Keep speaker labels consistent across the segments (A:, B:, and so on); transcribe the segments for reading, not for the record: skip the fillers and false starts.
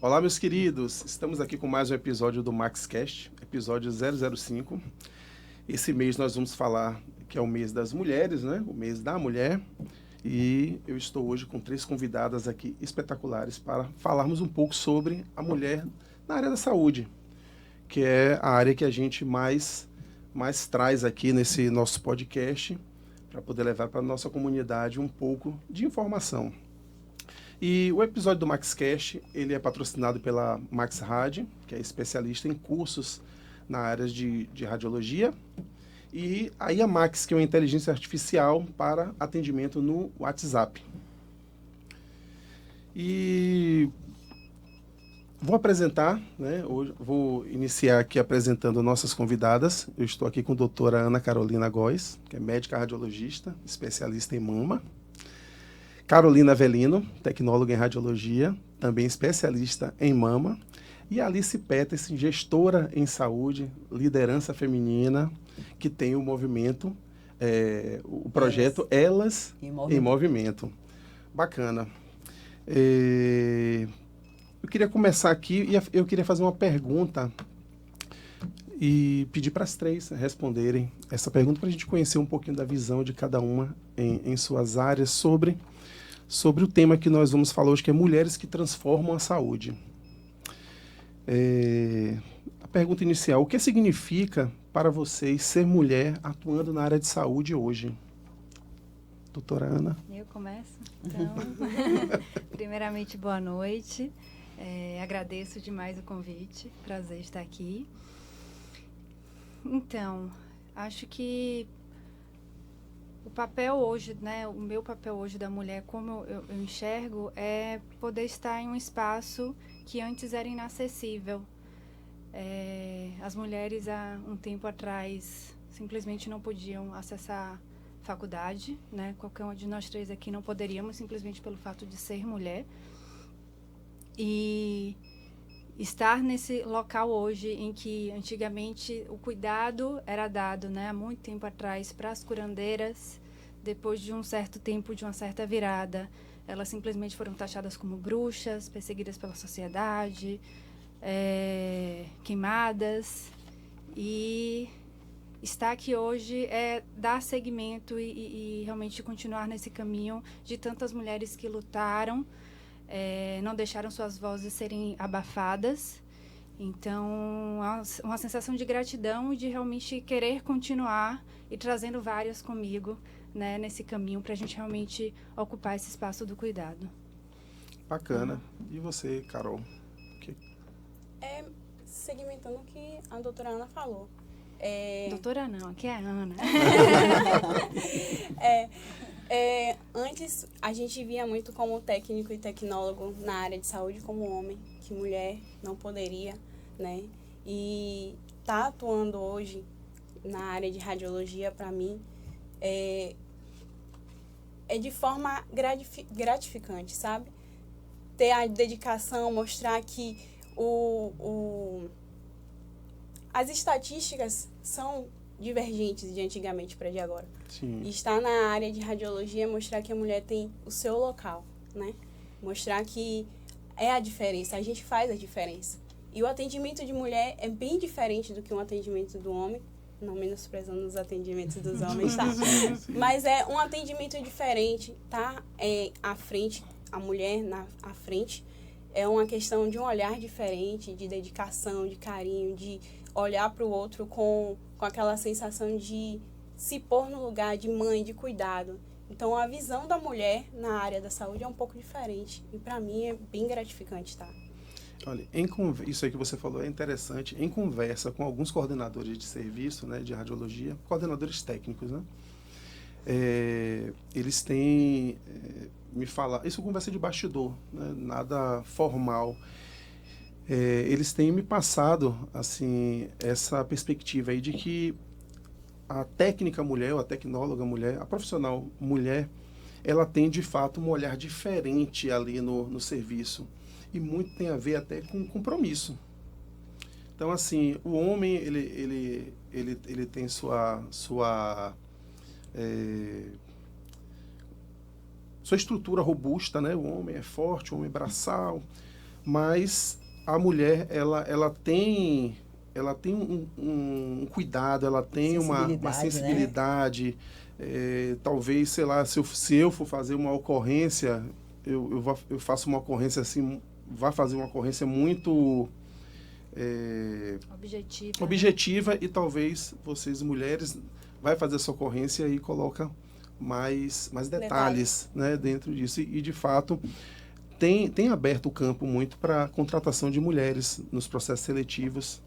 A: Olá, meus queridos. Estamos aqui com mais um episódio do MaxCast, episódio 005. Esse mês nós vamos falar que é o mês das mulheres, né? O mês da mulher. E eu estou hoje com 3 convidadas aqui espetaculares para falarmos um pouco sobre a mulher na área da saúde, que é a área que a gente mais traz aqui nesse nosso podcast, para poder levar para a nossa comunidade um pouco de informação. E o episódio do MaxCast, ele é patrocinado pela MaxRad, que é especialista em cursos na área de radiologia, e a IAMAX, que é uma inteligência artificial para atendimento no WhatsApp. E vou apresentar, né? Hoje vou iniciar aqui apresentando nossas convidadas. Eu estou aqui com a doutora Ana Carolina Góes, que é médica radiologista, especialista em mama. Carolina Avelino, tecnóloga em radiologia, também especialista em mama. E Alice Peterson, gestora em saúde, liderança feminina, que tem o movimento, o projeto Elas em Movimento. Bacana. Eu queria começar aqui e eu queria fazer uma pergunta e pedir para as 3 responderem essa pergunta para a gente conhecer um pouquinho da visão de cada uma em suas áreas sobre o tema que nós vamos falar hoje, que é mulheres que transformam a saúde. A pergunta inicial: o que significa para vocês ser mulher atuando na área de saúde hoje? Doutora Ana?
B: Eu começo? Então, primeiramente, boa noite. Agradeço demais o convite. Prazer estar aqui. Então, acho que o papel hoje, né, o meu papel hoje da mulher, como eu enxergo, é poder estar em um espaço que antes era inacessível. As mulheres, há um tempo atrás, simplesmente não podiam acessar faculdade, né? Qualquer uma de nós 3 aqui não poderíamos, simplesmente pelo fato de ser mulher. E estar nesse local hoje em que antigamente o cuidado era dado, né, há muito tempo atrás, para as curandeiras, depois de um certo tempo, de uma certa virada, elas simplesmente foram taxadas como bruxas, perseguidas pela sociedade, queimadas. E estar aqui hoje é dar seguimento e realmente continuar nesse caminho de tantas mulheres que lutaram, não deixaram suas vozes serem abafadas. Então, uma sensação de gratidão e de realmente querer continuar e trazendo várias comigo, né, nesse caminho para a gente realmente ocupar esse espaço do cuidado.
A: Bacana. E você, Carol?
C: Segmentando o que a doutora Ana falou.
B: Doutora não, aqui é a Ana.
C: Antes, a gente via muito como técnico e tecnólogo na área de saúde como homem, que mulher não poderia, né? E tá atuando hoje na área de radiologia, para mim, é de forma gratificante, sabe? Ter a dedicação, mostrar que as estatísticas são divergentes de antigamente para de agora.
A: Sim.
C: E estar na área de radiologia é mostrar que a mulher tem o seu local, né? Mostrar que é a diferença, a gente faz a diferença. E o atendimento de mulher é bem diferente do que um atendimento do homem, não menosprezando os atendimentos dos homens, tá?
A: Sim.
C: Mas é um atendimento diferente, tá? À frente, a mulher à frente, é uma questão de um olhar diferente, de dedicação, de carinho, de olhar para o outro com aquela sensação de se pôr no lugar de mãe, de cuidado. Então, a visão da mulher na área da saúde é um pouco diferente. E, para mim, é bem gratificante, tá?
A: Olha, isso aí que você falou é interessante. Em conversa com alguns coordenadores de serviço, né, de radiologia, coordenadores técnicos, né? Eles têm me falar, isso é conversa de bastidor, né, nada formal. Eles têm me passado assim essa perspectiva aí de que a técnica mulher, ou a tecnóloga mulher, a profissional mulher, ela tem de fato um olhar diferente ali no serviço, e muito tem a ver até com compromisso. Então, assim, o homem ele tem sua estrutura robusta, né? O homem é forte, o homem é braçal. mas a mulher, ela tem um cuidado, ela tem uma sensibilidade. Né? Talvez, sei lá, se eu for fazer uma ocorrência, eu faço uma ocorrência assim, vai fazer uma ocorrência muito objetiva, e talvez vocês, mulheres, vai fazer essa ocorrência e coloca mais detalhes, né, dentro disso. E, de fato, tem aberto o campo muito para a contratação de mulheres nos processos seletivos,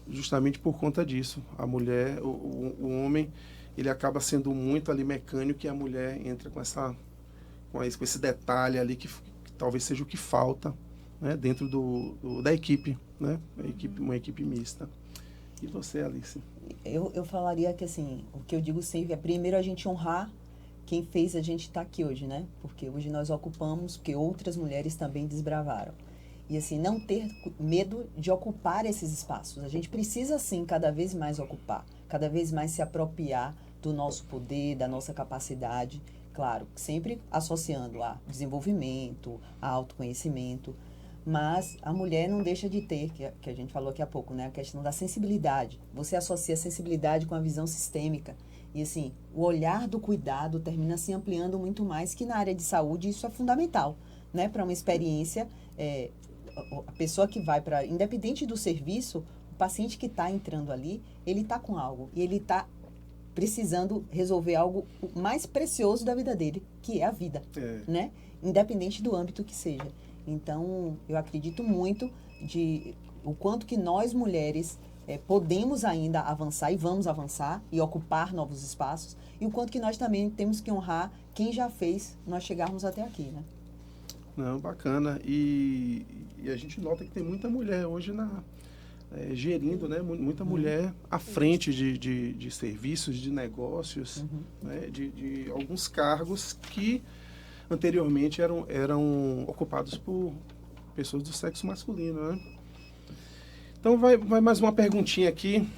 A: justamente por conta disso. A mulher, o homem, ele acaba sendo muito ali mecânico, e a mulher entra com esse detalhe ali que talvez seja o que falta, né, dentro da equipe, né, uma equipe mista. E você, Alice?
D: Eu falaria que, assim, o que eu digo sempre é, primeiro, a gente honrar quem fez a gente estar aqui hoje, né? Porque hoje nós ocupamos, porque outras mulheres também desbravaram. E, assim, não ter medo de ocupar esses espaços. A gente precisa, sim, cada vez mais ocupar, cada vez mais se apropriar do nosso poder, da nossa capacidade. Claro, sempre associando a desenvolvimento, a autoconhecimento. Mas a mulher não deixa de ter, que a gente falou aqui há pouco, né? A questão da sensibilidade. Você associa a sensibilidade com a visão sistêmica. E, assim, o olhar do cuidado termina se ampliando muito mais, que na área de saúde isso é fundamental, né? Para uma experiência, a pessoa que vai para, independente do serviço, o paciente que está entrando ali, ele está com algo. E ele está precisando resolver algo mais precioso da vida dele, que é a vida, né? Independente do âmbito que seja. Então, eu acredito muito o quanto que nós, mulheres, podemos ainda avançar e vamos avançar e ocupar novos espaços, e o quanto que nós também temos que honrar quem já fez nós chegarmos até aqui, né?
A: Não, bacana. E a gente nota que tem muita mulher hoje gerindo, né? Muita mulher à frente de serviços, de negócios, né? De alguns cargos que anteriormente eram ocupados por pessoas do sexo masculino, né? Então, vai mais uma perguntinha aqui.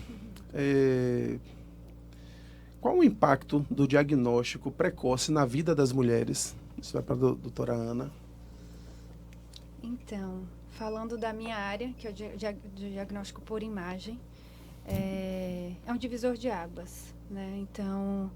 A: Qual o impacto do diagnóstico precoce na vida das mulheres? Isso vai para a doutora Ana.
B: Então, falando da minha área, que é o diagnóstico por imagem, é um divisor de águas, né? Então,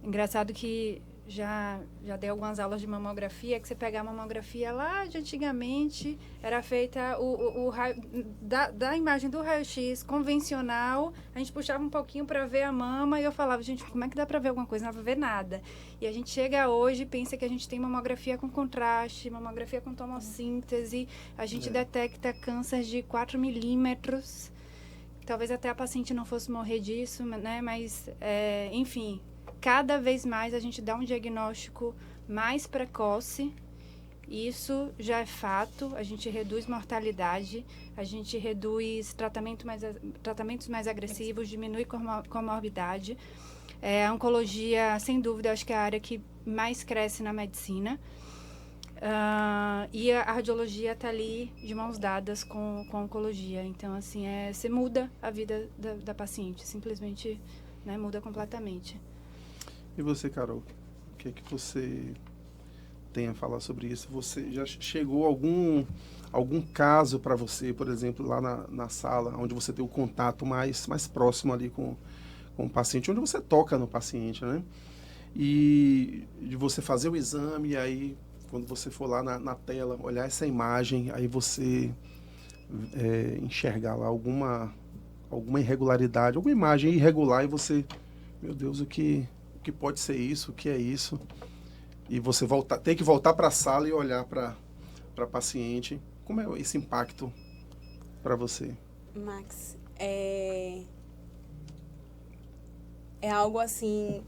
B: engraçado que já dei algumas aulas de mamografia, que você pega a mamografia lá de antigamente, era feita o raio, da imagem do raio-x convencional, a gente puxava um pouquinho para ver a mama, e eu falava, gente, como é que dá para ver alguma coisa? Não dá para ver nada. E a gente chega hoje e pensa que a gente tem mamografia com contraste, mamografia com tomossíntese, a gente detecta câncer de 4 milímetros, talvez até a paciente não fosse morrer disso, né? Mas, enfim, cada vez mais a gente dá um diagnóstico mais precoce. Isso já é fato. A gente reduz mortalidade, a gente reduz tratamentos mais agressivos, diminui comorbidade. A oncologia, sem dúvida, acho que é a área que mais cresce na medicina. E a radiologia está ali de mãos dadas com a oncologia. Então, assim, você muda a vida da paciente, simplesmente, né, muda completamente.
A: E você, Carol, o que é que você tem a falar sobre isso? Você já chegou algum caso para você, por exemplo, lá na sala, onde você tem o contato mais próximo ali com o paciente, onde você toca no paciente, né? E de você fazer o exame, e aí, quando você for lá na tela, olhar essa imagem, aí você enxergar lá alguma irregularidade, alguma imagem irregular, e você, meu Deus, o que pode ser isso, o que é isso? E você ter que voltar para a sala e olhar para a paciente. Como é esse impacto para você?
C: Max, é algo assim,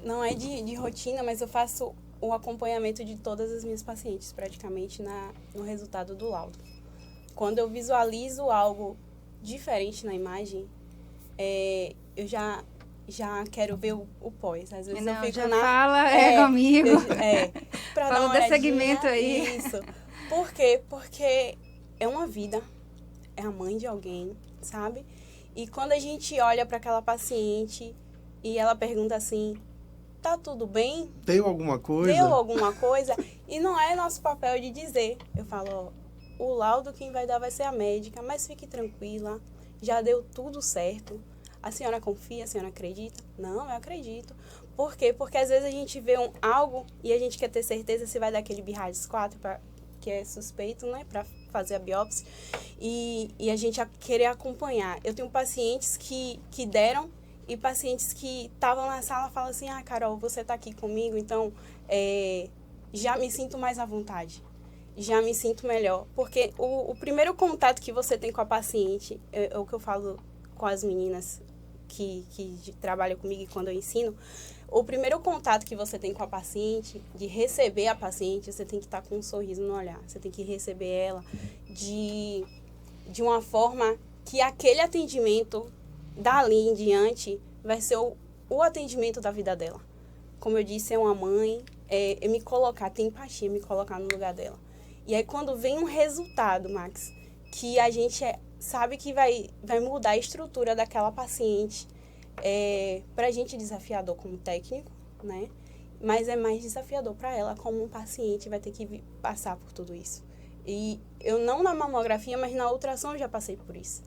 C: não é de rotina, mas eu faço o acompanhamento de todas as minhas pacientes, praticamente, no resultado do laudo. Quando eu visualizo algo diferente na imagem, eu já quero ver o pós. Às vezes eu fico
B: fala comigo.
C: Fala
B: desse segmento aí.
C: Isso. Por quê? Porque é uma vida, é a mãe de alguém, sabe? E quando a gente olha para aquela paciente e ela pergunta assim, tá tudo bem?
A: Deu alguma coisa?
C: Deu alguma coisa? E não é nosso papel de dizer. Eu falo, o laudo quem vai dar vai ser a médica, mas fique tranquila, já deu tudo certo. A senhora confia, a senhora acredita? Não, eu acredito. Por quê? Porque às vezes a gente vê algo e a gente quer ter certeza se vai dar aquele BIRADS 4, que é suspeito, né, para fazer a biópsia, e a gente querer acompanhar. Eu tenho pacientes que deram e pacientes que estavam na sala falam assim, Carol, você está aqui comigo, então já me sinto mais à vontade, já me sinto melhor. Porque o primeiro contato que você tem com a paciente, é o que eu falo com as meninas que trabalham comigo e quando eu ensino, o primeiro contato que você tem com a paciente, de receber a paciente, você tem que estar com um sorriso no olhar. Você tem que receber ela de uma forma que aquele atendimento, dali em diante, vai ser o atendimento da vida dela. Como eu disse, é uma mãe, é me colocar, ter empatia, me colocar no lugar dela. E aí, quando vem um resultado, Max, que a gente sabe que vai mudar a estrutura daquela paciente, pra gente é desafiador como técnico, né? Mas é mais desafiador para ela como um paciente, vai ter que passar por tudo isso. E eu não na mamografia, mas na ultrassom eu já passei por isso.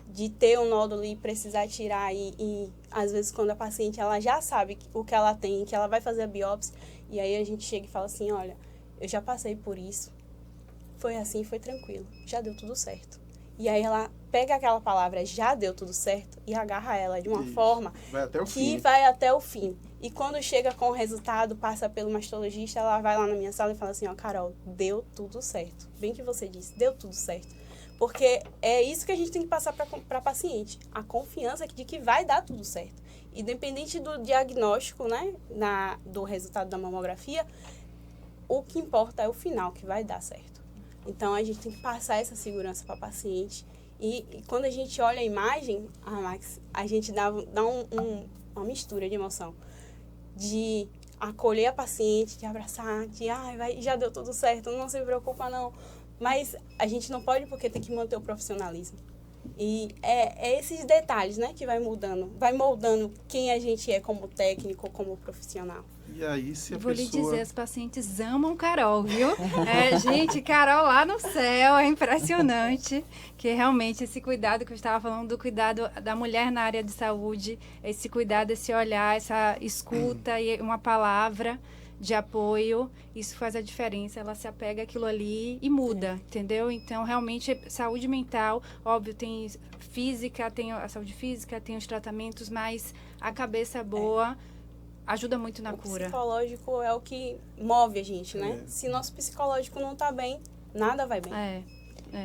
C: De ter um nódulo e precisar tirar e às vezes quando a paciente ela já sabe o que ela tem, que ela vai fazer a biópsia, e aí a gente chega e fala assim, olha, eu já passei por isso, foi assim, foi tranquilo, já deu tudo certo. E aí ela pega aquela palavra, já deu tudo certo, e agarra ela de uma forma que vai até o fim. E quando chega com o resultado, passa pelo mastologista, ela vai lá na minha sala e fala assim, Carol, deu tudo certo. Bem que você disse, deu tudo certo. Porque é isso que a gente tem que passar para a paciente, a confiança de que vai dar tudo certo. Independente do diagnóstico, né, do resultado da mamografia, o que importa é o final, que vai dar certo. Então, a gente tem que passar essa segurança para a paciente. E quando a gente olha a imagem, Max, a gente dá uma mistura de emoção. De acolher a paciente, de abraçar, de já deu tudo certo, não se preocupa não. Mas a gente não pode porque tem que manter o profissionalismo. E é esses detalhes, né, que vai moldando quem a gente é como técnico, como profissional.
A: E aí, se a
B: Vou
A: pessoa...
B: lhe dizer, as pacientes amam Carol, viu? Gente, Carol lá no céu, é impressionante. Que realmente esse cuidado que eu estava falando, do cuidado da mulher na área de saúde, esse cuidado, esse olhar, essa escuta e uma palavra de apoio, isso faz a diferença. Ela se apega àquilo ali e muda, entendeu? Então, realmente, saúde mental, óbvio, tem física, tem a saúde física, tem os tratamentos, mas a cabeça boa... ajuda muito na cura.
C: O psicológico é o que move a gente, né? Se nosso psicológico não tá bem, nada vai bem.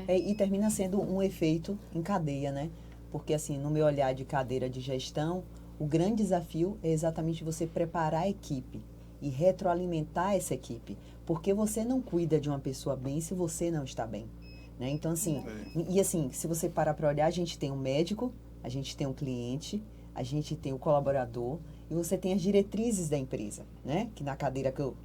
D: E termina sendo um efeito em cadeia, né? Porque, assim, no meu olhar de cadeira de gestão, o grande desafio é exatamente você preparar a equipe e retroalimentar essa equipe. Porque você não cuida de uma pessoa bem se você não está bem, né? Então, assim, se você parar para olhar, a gente tem um médico, a gente tem um cliente, a gente tem o colaborador, e você tem as diretrizes da empresa, né? Que na cadeira que eu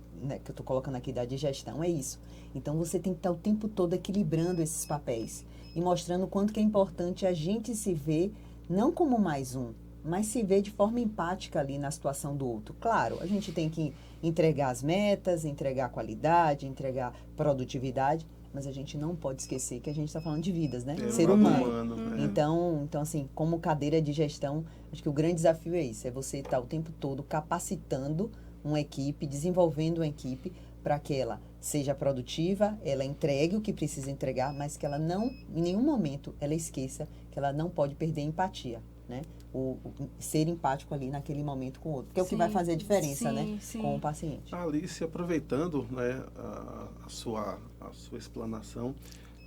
D: estou colocando aqui da de gestão é isso. Então, você tem que estar o tempo todo equilibrando esses papéis e mostrando o quanto que é importante a gente se ver, não como mais um, mas se ver de forma empática ali na situação do outro. Claro, a gente tem que entregar as metas, entregar qualidade, entregar produtividade, mas a gente não pode esquecer que a gente está falando de vidas, né? Ser humano. Então, assim, como cadeira de gestão, acho que o grande desafio é isso, é você estar o tempo todo capacitando uma equipe, desenvolvendo uma equipe para que ela seja produtiva, ela entregue o que precisa entregar, mas que ela não, em nenhum momento, ela esqueça que ela não pode perder a empatia, né? O ser empático ali naquele momento com o outro, que é o que vai fazer a diferença, né? Com o paciente.
A: Alice, aproveitando, né, a sua explanação,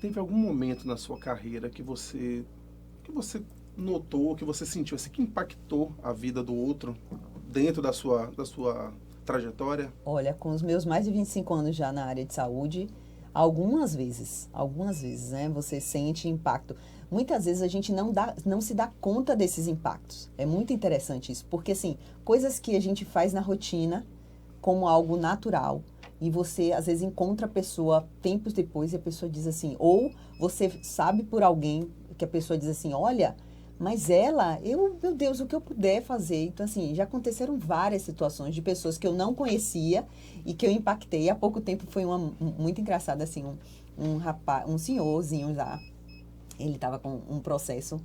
A: teve algum momento na sua carreira que você notou, que você sentiu, assim, que impactou a vida do outro dentro da sua trajetória? Olha,
D: com os meus mais de 25 anos já na área de saúde, algumas vezes, né, você sente impacto. Muitas vezes a gente não se dá conta desses impactos. É muito interessante isso, porque, assim, coisas que a gente faz na rotina como algo natural, e você, às vezes, encontra a pessoa tempos depois e a pessoa diz assim, ou você sabe por alguém que a pessoa diz assim, olha, Mas ela, meu Deus, o que eu puder fazer. Então, assim, já aconteceram várias situações de pessoas que eu não conhecia e que eu impactei. Há pouco tempo foi uma muito engraçada, assim, um rapaz, um senhorzinho já, ele estava com um processo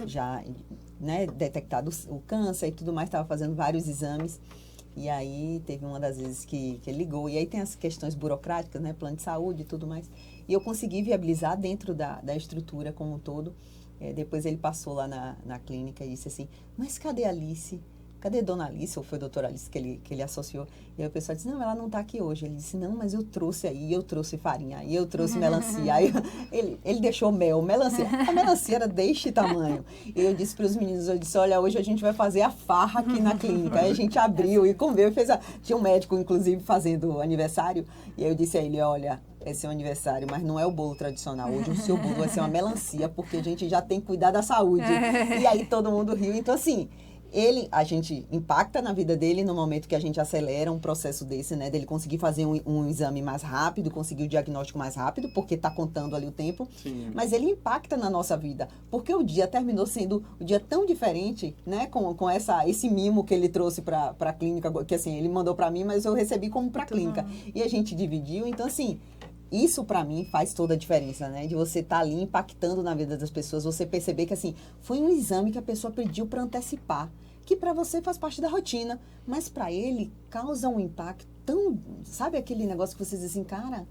D: já, né, detectado o câncer e tudo mais, estava fazendo vários exames. E aí teve uma das vezes que ele ligou. E aí tem as questões burocráticas, né, plano de saúde e tudo mais. E eu consegui viabilizar dentro da estrutura como um todo. Depois ele passou lá na clínica e disse assim, mas cadê a Alice? Cadê Dona Alice? Ou foi a doutora Alice que ele associou? E aí o pessoal disse, não, ela não está aqui hoje. Ele disse, não, mas eu trouxe aí, eu trouxe farinha, aí eu trouxe melancia. Aí ele deixou melancia. A melancia era deste tamanho. E eu disse para os meninos, eu disse, olha, hoje a gente vai fazer a farra aqui na clínica. Aí a gente abriu e comeu, tinha um médico, inclusive, fazendo aniversário. E aí eu disse a ele, olha, esse é um aniversário, mas não é o bolo tradicional. Hoje o seu bolo vai ser uma melancia, porque a gente já tem que cuidar da saúde. E aí todo mundo riu. Então, assim, a gente impacta na vida dele no momento que a gente acelera um processo desse, né? Dele conseguir fazer um exame mais rápido, conseguir o diagnóstico mais rápido, porque está contando ali o tempo.
A: Sim.
D: Mas ele impacta na nossa vida, porque o dia terminou sendo um dia tão diferente, né? Com esse mimo que ele trouxe para a clínica, que assim, ele mandou para mim, mas eu recebi como para a clínica. E a gente dividiu, então assim... Isso, para mim, faz toda a diferença, né? De você estar ali impactando na vida das pessoas, você perceber que, assim, foi um exame que a pessoa pediu para antecipar, que para você faz parte da rotina, mas para ele causa um impacto tão... Sabe aquele negócio que você diz assim, cara,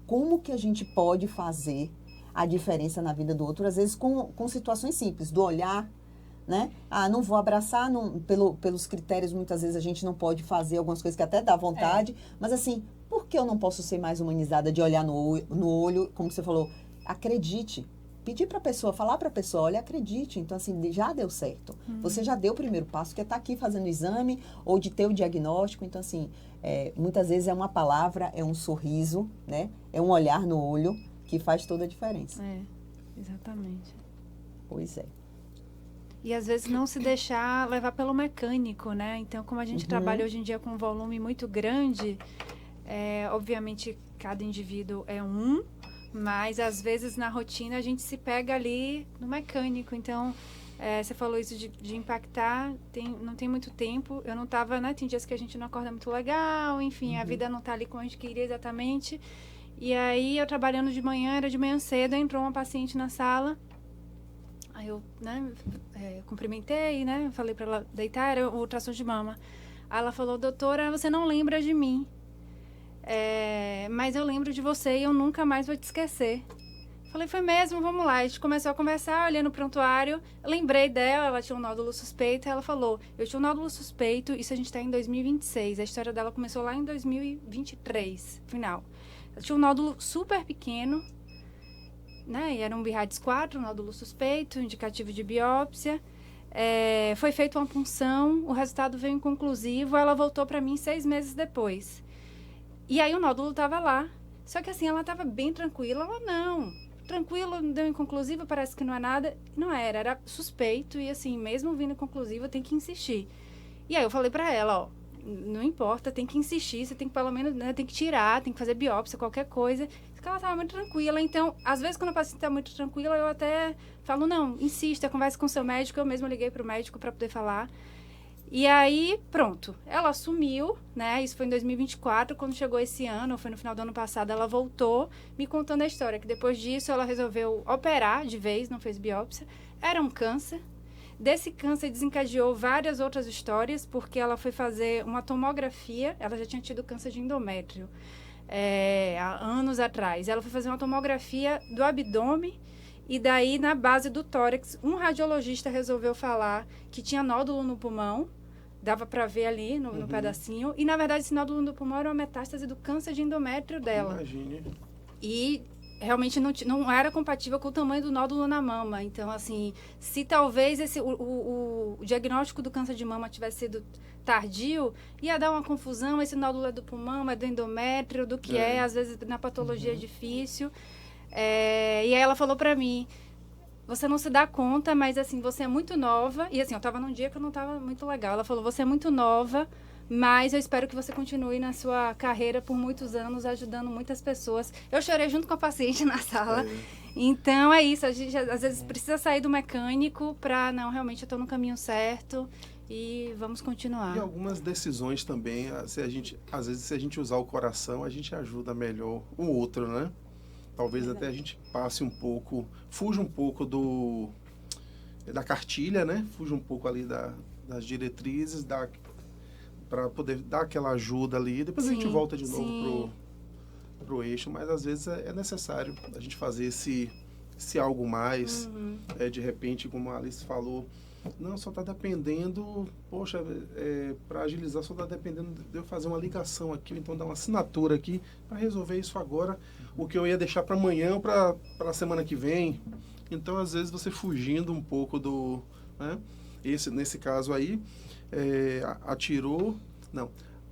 D: como que a gente pode fazer a diferença na vida do outro? Às vezes com situações simples, do olhar, né? Ah, não vou abraçar, pelos critérios, muitas vezes a gente não pode fazer algumas coisas que até dá vontade, mas assim... Por que eu não posso ser mais humanizada de olhar no olho, como você falou, acredite. Pedir para a pessoa, falar para a pessoa, olha, acredite. Então, assim, já deu certo. Você já deu o primeiro passo, que é estar aqui fazendo o exame ou de ter o diagnóstico. Então, assim, muitas vezes é uma palavra, é um sorriso, né? É um olhar no olho que faz toda a diferença.
B: Exatamente.
D: Pois é.
B: E às vezes não se deixar levar pelo mecânico, né? Então, como a gente trabalha hoje em dia com um volume muito grande... obviamente, cada indivíduo é mas às vezes na rotina a gente se pega ali no mecânico. Então, você falou isso de impactar, não tem muito tempo. Eu não estava, né? Tem dias que a gente não acorda muito legal, enfim, a vida não está ali como a gente queria exatamente. E aí, eu trabalhando de manhã, era de manhã cedo, entrou uma paciente na sala. Aí eu, né, cumprimentei, né? Falei para ela deitar, era o ultrassom de mama. Aí ela falou, doutora, você não lembra de mim. Mas eu lembro de você e eu nunca mais vou te esquecer. Falei, foi mesmo, vamos lá. A gente começou a conversar, olhando o prontuário. Eu lembrei dela, ela tinha um nódulo suspeito. Ela falou, eu tinha um nódulo suspeito, isso a gente está em 2026. A história dela começou lá em 2023, final. Ela tinha um nódulo super pequeno, né? E era um BIRADS 4, um nódulo suspeito, indicativo de biópsia. Foi feita uma punção, o resultado veio inconclusivo. Ela voltou para mim 6 meses depois. E aí o nódulo estava lá. Só que assim, ela estava bem tranquila. Ela, não, tranquilo, deu inconclusivo, parece que não é nada. Não era suspeito. E assim, mesmo vindo inconclusivo, tem que insistir. E aí eu falei para ela, ó, não importa, tem que insistir, você tem que pelo menos, né, tem que tirar, tem que fazer biópsia, qualquer coisa. Só que ela estava muito tranquila. Então, às vezes, quando a paciente está muito tranquila, eu até falo, não, insista, converse com o seu médico. Eu mesma liguei para o médico para poder falar. E aí, pronto, ela assumiu, né, isso foi em 2024, quando chegou esse ano, foi no final do ano passado, ela voltou me contando a história, que depois disso ela resolveu operar de vez, não fez biópsia, era um câncer. Desse câncer desencadeou várias outras histórias, porque ela foi fazer uma tomografia, ela já tinha tido câncer de endométrio há anos atrás. Ela foi fazer uma tomografia do abdômen, e daí, na base do tórax, um radiologista resolveu falar que tinha nódulo no pulmão, dava para ver ali no pedacinho, e na verdade esse nódulo no pulmão era uma metástase do câncer de endométrio dela.
A: Imagine.
B: E realmente não era compatível com o tamanho do nódulo na mama. Então, assim, se talvez o diagnóstico do câncer de mama tivesse sido tardio, ia dar uma confusão, esse nódulo é do pulmão, é do endométrio, do que às vezes na patologia é difícil. E aí ela falou pra mim, você não se dá conta, mas assim, você é muito nova. E assim, eu tava num dia que eu não tava muito legal. Ela falou, você é muito nova, Mas eu espero que você continue na sua carreira por muitos anos, ajudando muitas pessoas. Eu chorei junto com a paciente na sala. Então é isso, a gente às vezes precisa sair do mecânico para, não, realmente eu estou no caminho certo e vamos continuar.
A: E algumas decisões também, às vezes se a gente usar o coração, a gente ajuda melhor o outro, né? Talvez até a gente passe um pouco, fuja um pouco da cartilha, né? Fuja um pouco ali das diretrizes, para poder dar aquela ajuda ali. Depois a gente volta de novo pro eixo, mas às vezes é necessário a gente fazer esse algo mais. De repente, como a Alice falou, não, só está dependendo, poxa, para agilizar só está dependendo de eu fazer uma ligação aqui, então dar uma assinatura aqui para resolver isso agora, o que eu ia deixar para amanhã ou para a semana que vem. Então, às vezes, você fugindo um pouco do... Né? Nesse caso aí,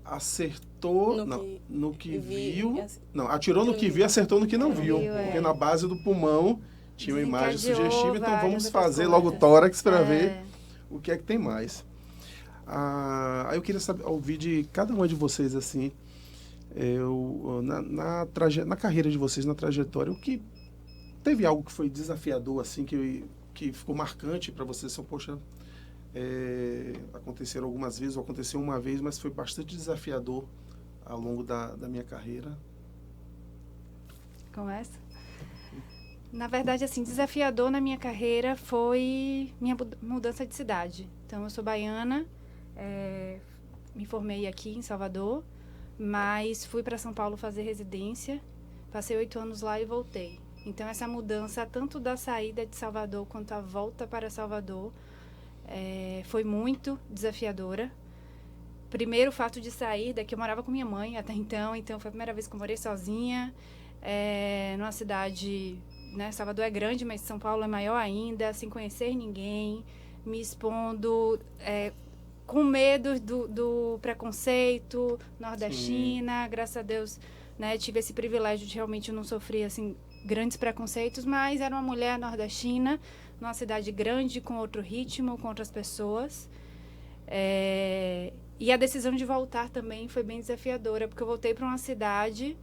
A: acertou no que viu. Não, atirou no que viu, acertou no que não viu. Porque na base do pulmão tinha uma imagem sugestiva, então vamos fazer logo o tórax para ver o que é que tem mais. Aí eu queria ouvir de cada uma de vocês, assim, na carreira de vocês, na trajetória, o que teve algo que foi desafiador, assim, que ficou marcante para vocês? Poxa, aconteceram algumas vezes, ou aconteceu uma vez, mas foi bastante desafiador ao longo da minha carreira.
B: Começa? Na verdade, assim, desafiador na minha carreira foi minha mudança de cidade. Então, eu sou baiana, me formei aqui em Salvador, mas fui para São Paulo fazer residência, passei 8 anos lá e voltei. Então, essa mudança, tanto da saída de Salvador quanto a volta para Salvador, foi muito desafiadora. Primeiro, o fato de sair daqui, eu morava com minha mãe até então foi a primeira vez que eu morei sozinha, numa cidade, né, Salvador é grande, mas São Paulo é maior ainda, sem conhecer ninguém, me expondo, com medo do preconceito nordestina. Graças a Deus, né, tive esse privilégio de realmente não sofrer, assim, grandes preconceitos, mas era uma mulher nordestina, numa cidade grande, com outro ritmo, com outras pessoas. E a decisão de voltar também foi bem desafiadora, porque eu voltei para uma cidade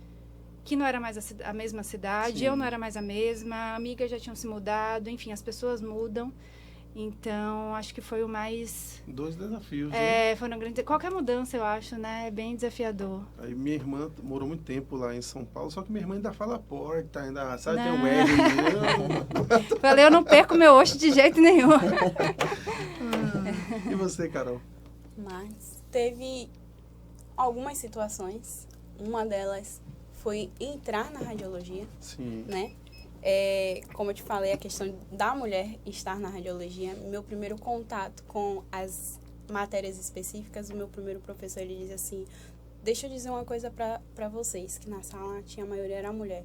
B: que não era mais a mesma cidade, eu não era mais a mesma, amigas já tinham se mudado, enfim, as pessoas mudam. Então, acho que foi o mais... 2 desafios, né? Foram grandes... Qualquer mudança, eu acho, né? É bem desafiador.
A: Aí minha irmã morou muito tempo lá em São Paulo, só que minha irmã ainda fala porta, ainda sabe, tem o L.
B: Falei, eu não perco meu osso de jeito nenhum.
A: E você, Carol?
C: Mas teve algumas situações, uma delas foi entrar na radiologia, né? Como eu te falei, a questão da mulher estar na radiologia, meu primeiro contato com as matérias específicas, o meu primeiro professor, ele dizia assim, deixa eu dizer uma coisa para vocês, que na sala a maioria era mulher.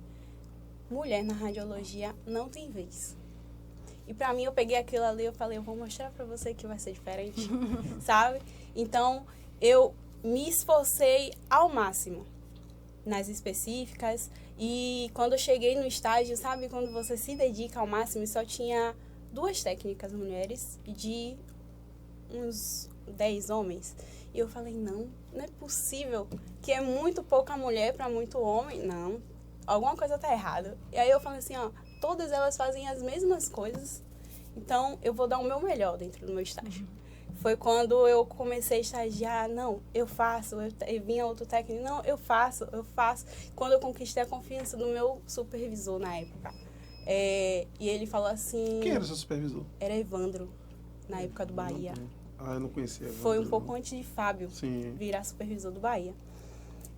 C: Mulher na radiologia não tem vez. E para mim, eu peguei aquilo ali, eu falei, eu vou mostrar para você que vai ser diferente, sabe? Então, eu me esforcei ao máximo nas específicas, e quando eu cheguei no estágio, sabe, quando você se dedica ao máximo, só tinha 2 técnicas mulheres e de uns 10 homens. E eu falei, não é possível, que é muito pouca mulher para muito homem. Não, alguma coisa tá errada. E aí eu falei assim, todas elas fazem as mesmas coisas, então eu vou dar o meu melhor dentro do meu estágio. Foi quando eu comecei a estagiar, não, eu faço, eu vinha outro técnico, não, eu faço. Quando eu conquistei a confiança do meu supervisor na época. E ele falou assim...
A: Quem era o seu supervisor?
C: Era Evandro, na época do Bahia.
A: Eu não conhecia Evandro.
C: Foi um pouco antes de Fábio virar supervisor do Bahia.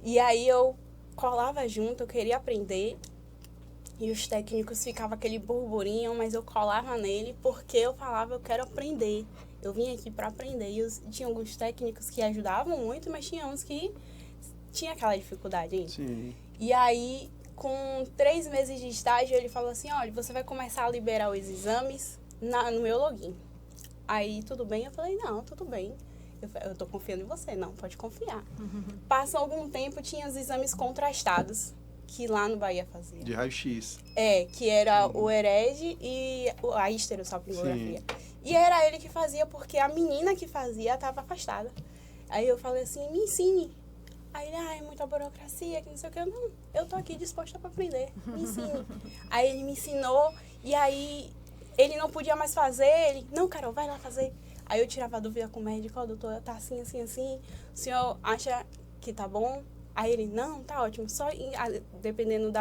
C: E aí eu colava junto, eu queria aprender, e os técnicos ficavam aquele burburinho, mas eu colava nele porque eu falava, eu quero aprender. Eu vim aqui para aprender. E tinha alguns técnicos que ajudavam muito, mas tinha uns que tinha aquela dificuldade ainda.
A: Sim.
C: E aí, com 3 meses de estágio, ele falou assim, olha, você vai começar a liberar os exames no meu login. Aí, tudo bem? Eu falei, não, tudo bem. Eu tô confiando em você. Não, pode confiar. Passou algum tempo, tinha os exames contrastados, que lá no Bahia fazia.
A: De raio-x.
C: Que era o herege e a histerosalpingografia. E era ele que fazia, porque a menina que fazia estava afastada. Aí eu falei assim, me ensine. Aí ele, é muita burocracia, que não sei o que. Não, eu tô aqui disposta para aprender, me ensine. Aí ele me ensinou, e aí ele não podia mais fazer, ele, não, Carol, vai lá fazer. Aí eu tirava dúvida com o médico, doutor, tá assim, assim, assim, o senhor acha que tá bom? Aí ele, não, tá ótimo, só dependendo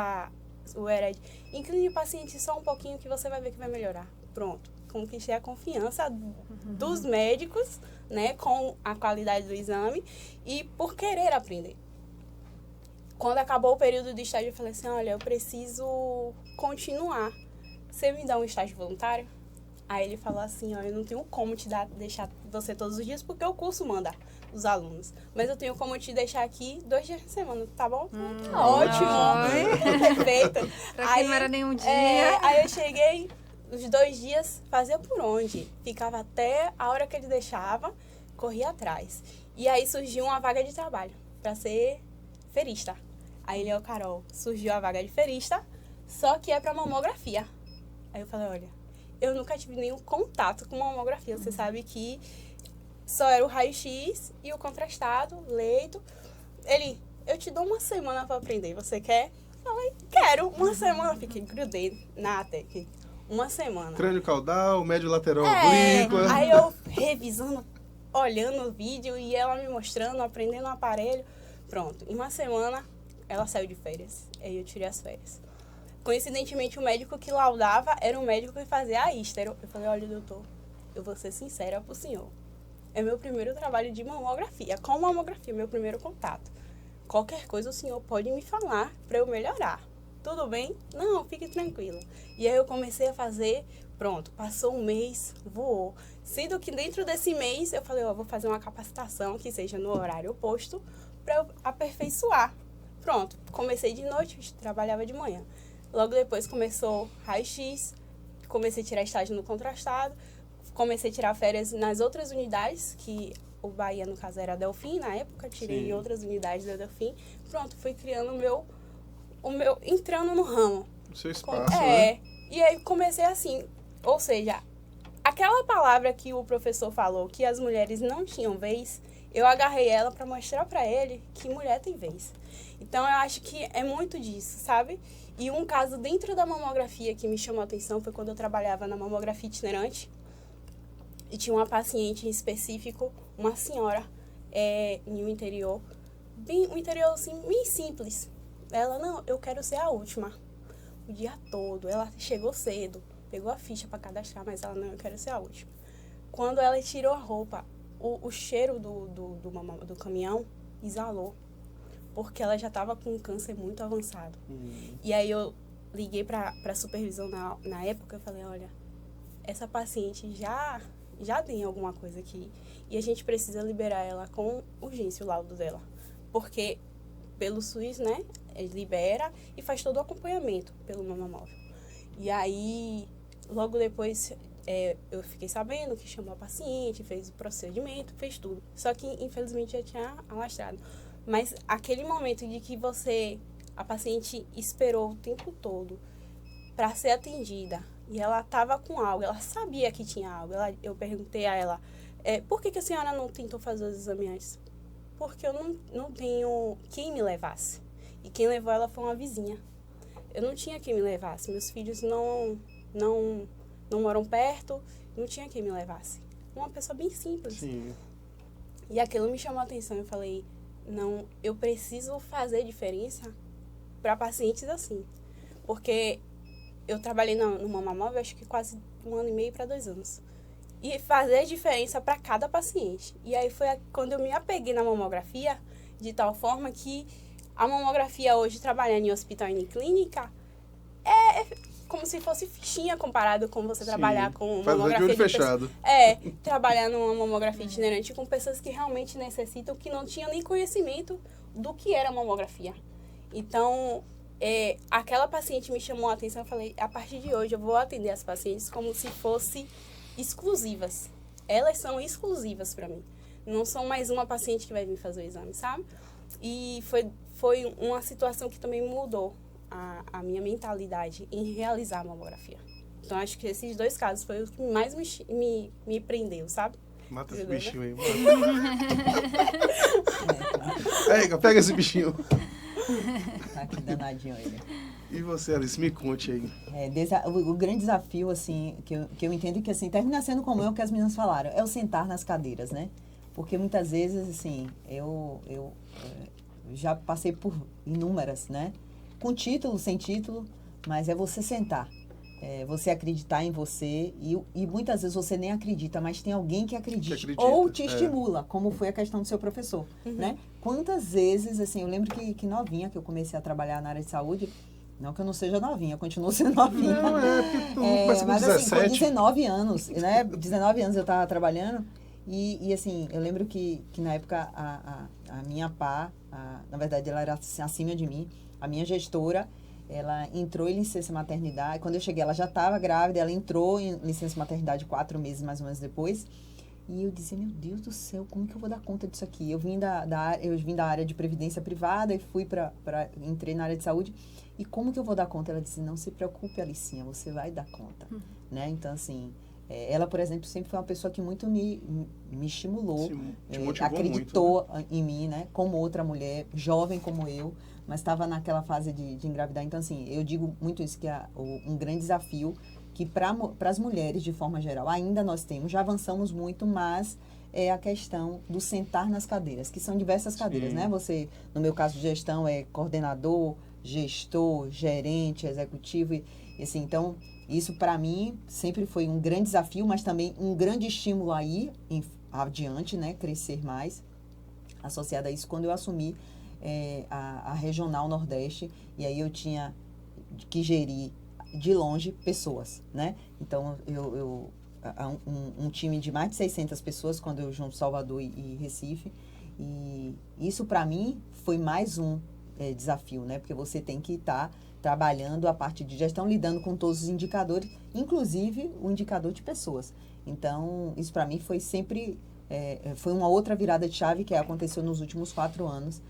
C: o hered, incline o paciente só um pouquinho que você vai ver que vai melhorar. Pronto, conquistei a confiança dos médicos, né, com a qualidade do exame e por querer aprender. Quando acabou o período de estágio, eu falei assim, olha, eu preciso continuar. Você me dá um estágio voluntário? Aí ele falou assim, ó, eu não tenho como deixar você todos os dias, porque o curso manda os alunos. Mas eu tenho como te deixar aqui 2 dias de semana, tá bom? Tá ótimo, perfeito.
B: Pra quem não era nenhum dia.
C: Aí eu cheguei, os 2 dias, fazia por onde? Ficava até a hora que ele deixava, corria atrás. E aí surgiu uma vaga de trabalho para ser ferista. Aí ele, Carol, surgiu a vaga de ferista, só que é para mamografia. Aí eu falei, olha, eu nunca tive nenhum contato com mamografia. Você sabe que só era o raio-x e o contrastado, leito. Ele, eu te dou 1 semana para aprender, você quer? Falei, quero. 1 semana, fiquei, grudei na técnica. 1 semana.
A: Crânio caudal, médio lateral oblíqua.
C: Aí eu revisando, olhando o vídeo e ela me mostrando, aprendendo o aparelho. Pronto, em 1 semana ela saiu de férias. Aí eu tirei as férias. Coincidentemente, o médico que laudava era um médico que fazia a ístero. Eu falei, olha, doutor, eu vou ser sincera pro senhor. É meu primeiro trabalho de mamografia. Com mamografia, meu primeiro contato. Qualquer coisa o senhor pode me falar para eu melhorar. Tudo bem? Não, fique tranquilo. E aí eu comecei a fazer, pronto, passou 1 mês, voou. Sendo que dentro desse mês, eu falei, vou fazer uma capacitação que seja no horário oposto para eu aperfeiçoar. Pronto, comecei de noite, trabalhava de manhã. Logo depois começou raio-x, comecei a tirar estágio no contrastado, comecei a tirar férias nas outras unidades, que o Bahia, no caso, era Delfim, na época, tirei em outras unidades da Delfim. Pronto, fui criando o meu entrando no ramo.
A: O seu espaço, né?
C: E aí comecei assim, ou seja, aquela palavra que o professor falou, que as mulheres não tinham vez, eu agarrei ela para mostrar para ele que mulher tem vez. Então, eu acho que é muito disso, sabe? E um caso dentro da mamografia que me chamou a atenção foi quando eu trabalhava na mamografia itinerante. E tinha uma paciente em específico, uma senhora, em um interior, um interior assim, bem simples. Ela, não, eu quero ser a última. O dia todo. Ela chegou cedo, pegou a ficha para cadastrar, mas ela, não, eu quero ser a última. Quando ela tirou a roupa, o cheiro do caminhão exalou. Porque ela já estava com um câncer muito avançado. E aí eu liguei para a supervisão na época e falei, olha, essa paciente já tem alguma coisa aqui. E a gente precisa liberar ela com urgência, o laudo dela. Porque pelo SUS, né, libera e faz todo o acompanhamento pelo mamamóvel. E aí, logo depois, eu fiquei sabendo que chamou a paciente, fez o procedimento, fez tudo. Só que, infelizmente, já tinha alastrado. Mas aquele momento de que a paciente esperou o tempo todo para ser atendida e ela estava com algo, ela sabia que tinha algo. Eu perguntei a ela, por que a senhora não tentou fazer os exames antes? Porque eu não tenho quem me levasse. E quem levou ela foi uma vizinha. Eu não tinha quem me levasse. Meus filhos não moram perto, não tinha quem me levasse. Uma pessoa bem simples.
A: Sim.
C: E aquilo me chamou a atenção. Eu falei, não, eu preciso fazer diferença para pacientes assim. Porque eu trabalhei no mamamóvel, acho que quase 1 ano e meio para 2 anos. E fazer diferença para cada paciente. E aí foi quando eu me apeguei na mamografia, de tal forma que a mamografia hoje, trabalhando em hospital e em clínica, é como se fosse fichinha comparado com você trabalhar com mamografia
A: de olho fechado.
C: Trabalhar numa mamografia itinerante com pessoas que realmente necessitam, que não tinham nem conhecimento do que era mamografia. Então, aquela paciente me chamou a atenção, eu falei, a partir de hoje eu vou atender as pacientes como se fossem exclusivas. Elas são exclusivas para mim. Não são mais uma paciente que vai vir fazer o exame, sabe? E foi uma situação que também mudou a minha mentalidade em realizar a mamografia. Então, acho que esses 2 casos foi o que mais me prendeu, sabe?
A: Mata esse bichinho aí, Pega esse bichinho.
D: Tá aqui danadinho ele.
A: E você, Alice, me conte aí.
D: O grande desafio, assim, que eu entendo que, assim, termina sendo como o que as meninas falaram, é o sentar nas cadeiras, né? Porque muitas vezes, assim, eu já passei por inúmeras, né? Com título, sem título, mas é você sentar. Você acreditar em você e muitas vezes você nem acredita, mas tem alguém que acredita ou te estimula, como foi a questão do seu professor, né? Quantas vezes, assim, eu lembro que novinha, que eu comecei a trabalhar na área de saúde, não que eu não seja novinha, eu continuo sendo novinha.
A: Não, porque tu começa com
D: mas
A: 17.
D: assim, com 19 anos, né? 19 anos eu estava trabalhando e assim, eu lembro que na época a minha pá, na verdade ela era assim, acima de mim, a minha gestora, ela entrou em licença maternidade, quando eu cheguei ela já estava grávida, ela entrou em licença maternidade 4 meses mais ou menos depois, e eu dizia, meu Deus do céu, como que eu vou dar conta disso aqui? Eu vim da área de previdência privada e entrei na área de saúde, e como que eu vou dar conta? Ela disse, não se preocupe, Alicinha, você vai dar conta, né? Então, assim, ela, por exemplo, sempre foi uma pessoa que muito me estimulou, acreditou muito, né? Em mim, né? Como outra mulher, jovem como eu, mas estava naquela fase de engravidar. Então, assim, eu digo muito isso, que um grande desafio que para as mulheres, de forma geral, ainda nós temos, já avançamos muito, mas é a questão do sentar nas cadeiras, que são diversas cadeiras,
A: Sim.
D: né? Você, no meu caso de gestão, é coordenador, gestor, gerente, executivo, e assim, então, isso para mim sempre foi um grande desafio, mas também um grande estímulo a ir adiante, né? Crescer mais. Associado a isso, quando eu assumi a Regional Nordeste, e aí eu tinha que gerir de longe pessoas, né? Então, um time de mais de 600 pessoas, quando eu junto Salvador e Recife, e isso para mim foi mais um desafio, né? Porque você tem que estar trabalhando a parte de gestão, lidando com todos os indicadores, inclusive o indicador de pessoas. Então, isso para mim foi sempre, foi uma outra virada de chave que aconteceu nos últimos 4 anos.